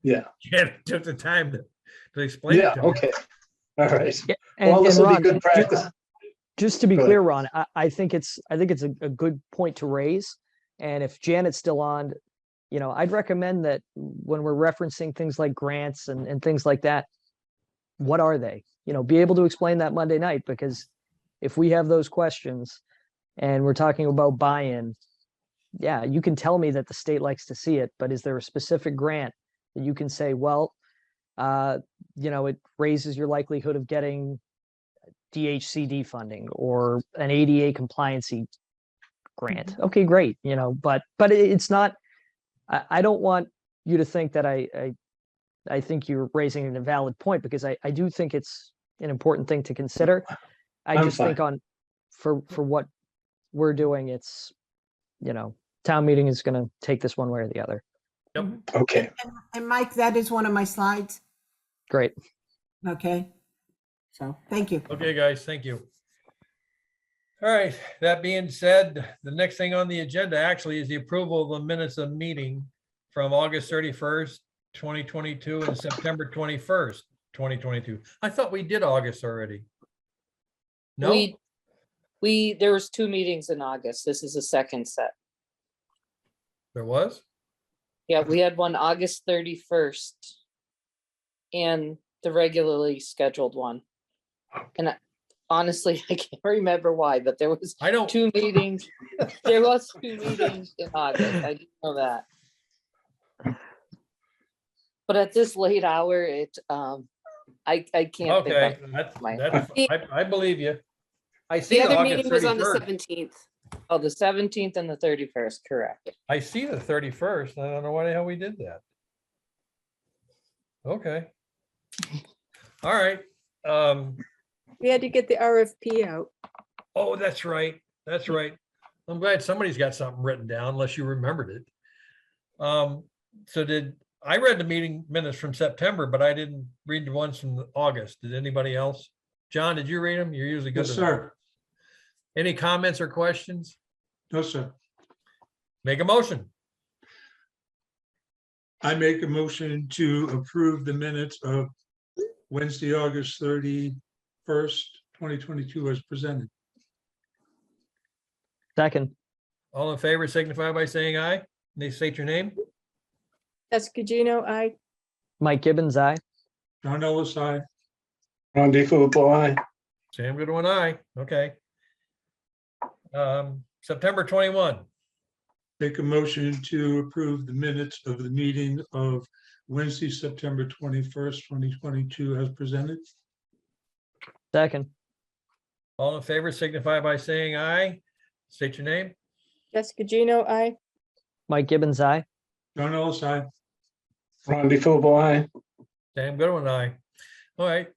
yeah, Janet took the time to explain. Yeah, it to me. okay, all right. Yeah, Well, this will be Ron, good practice. Just to be Go ahead. clear, Ron, I think it's a good point to raise. And if Janet's still on, you know, I'd recommend that when we're referencing things like grants and things like that, what are they? You know, be able to explain that Monday night, because if we have those questions and we're talking about buy-in, yeah, you can tell me that the state likes to see it, but is there a specific grant that you can say, well, you know, it raises your likelihood of getting DHCD funding or an ADA compliancy grant? Okay, great. You know, but it's not, I don't want you to think that I think you're raising an invalid point, because I do think it's an important thing to consider. I I'm just think for what we're doing, it's, you know, town meeting is going to take this one way or the other. Yep. Okay. And Mike, that is one of my slides. Great. Okay. So, thank you. Okay, guys, thank you. All right, that being said, the next thing on the agenda actually is the approval of the minutes of meeting from August 31st, 2022 and September 21st, 2022. I thought we did August already. No, There was 2 meetings in August. This is a second set. there was? Yeah, we had one August 31st and the regularly scheduled one. And honestly, I can't remember why, but there was 2 meetings. There was 2 meetings in August. I didn't know that. But at this late hour, I can't pick Okay, up my. I believe you. I see The the other August meeting was on the 31st. 17th. Oh, the 17th and the 31st, correct. I see the 31st. I don't know why the hell we did that. Okay. All right. We had to get the RFP out. Oh, that's right. That's right. I'm glad somebody's got something written down, unless you remembered it. So I read the meeting minutes from September, but I didn't read the ones from August. Did anybody else? John, did you read them? You're usually good. Yes, at them. sir. Any comments or questions? No, sir. Make a motion. I make a motion to approve the minutes of Wednesday, August 31st, 2022 as presented. Second. All in favor signify by saying aye. They state your name. Jessica Gino, aye. Mike Gibbons, aye. John Ellis, aye. Ron DeFilippo, aye. Sam Goodwin, aye. Okay. September 21. Make a motion to approve the minutes of the meeting of Wednesday, September 21st, 2022 as presented. Second. All in favor signify by saying aye. State your name. Jessica Gino, aye. Mike Gibbons, aye. John Ellis, aye. Ron DeFilippo, aye. Sam Goodwin, aye. All right.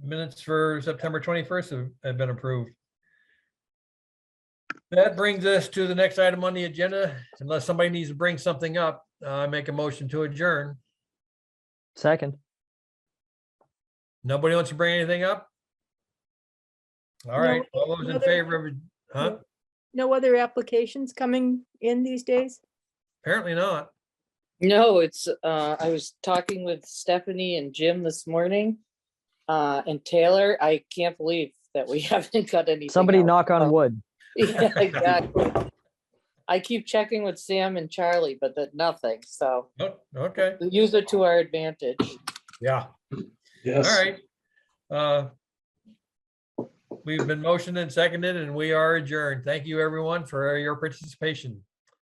Minutes for September 21st have been approved. That brings us to the next item on the agenda. Unless somebody needs to bring something up, I make a motion to adjourn. Second. Nobody wants to bring anything up? All right, all those in favor of, huh? no other applications coming in these days? Apparently not. No, it's, I was talking with Stephanie and Jim this morning. And Taylor, I can't believe that we haven't got anything. Somebody else. knock on So- wood. Yeah, exactly. I keep checking with Sam and Charlie, but that nothing, so Oh, okay, use it to our advantage. yeah, all Yes. right. We've been motioned and seconded, and we are adjourned. Thank you, everyone, for your participation.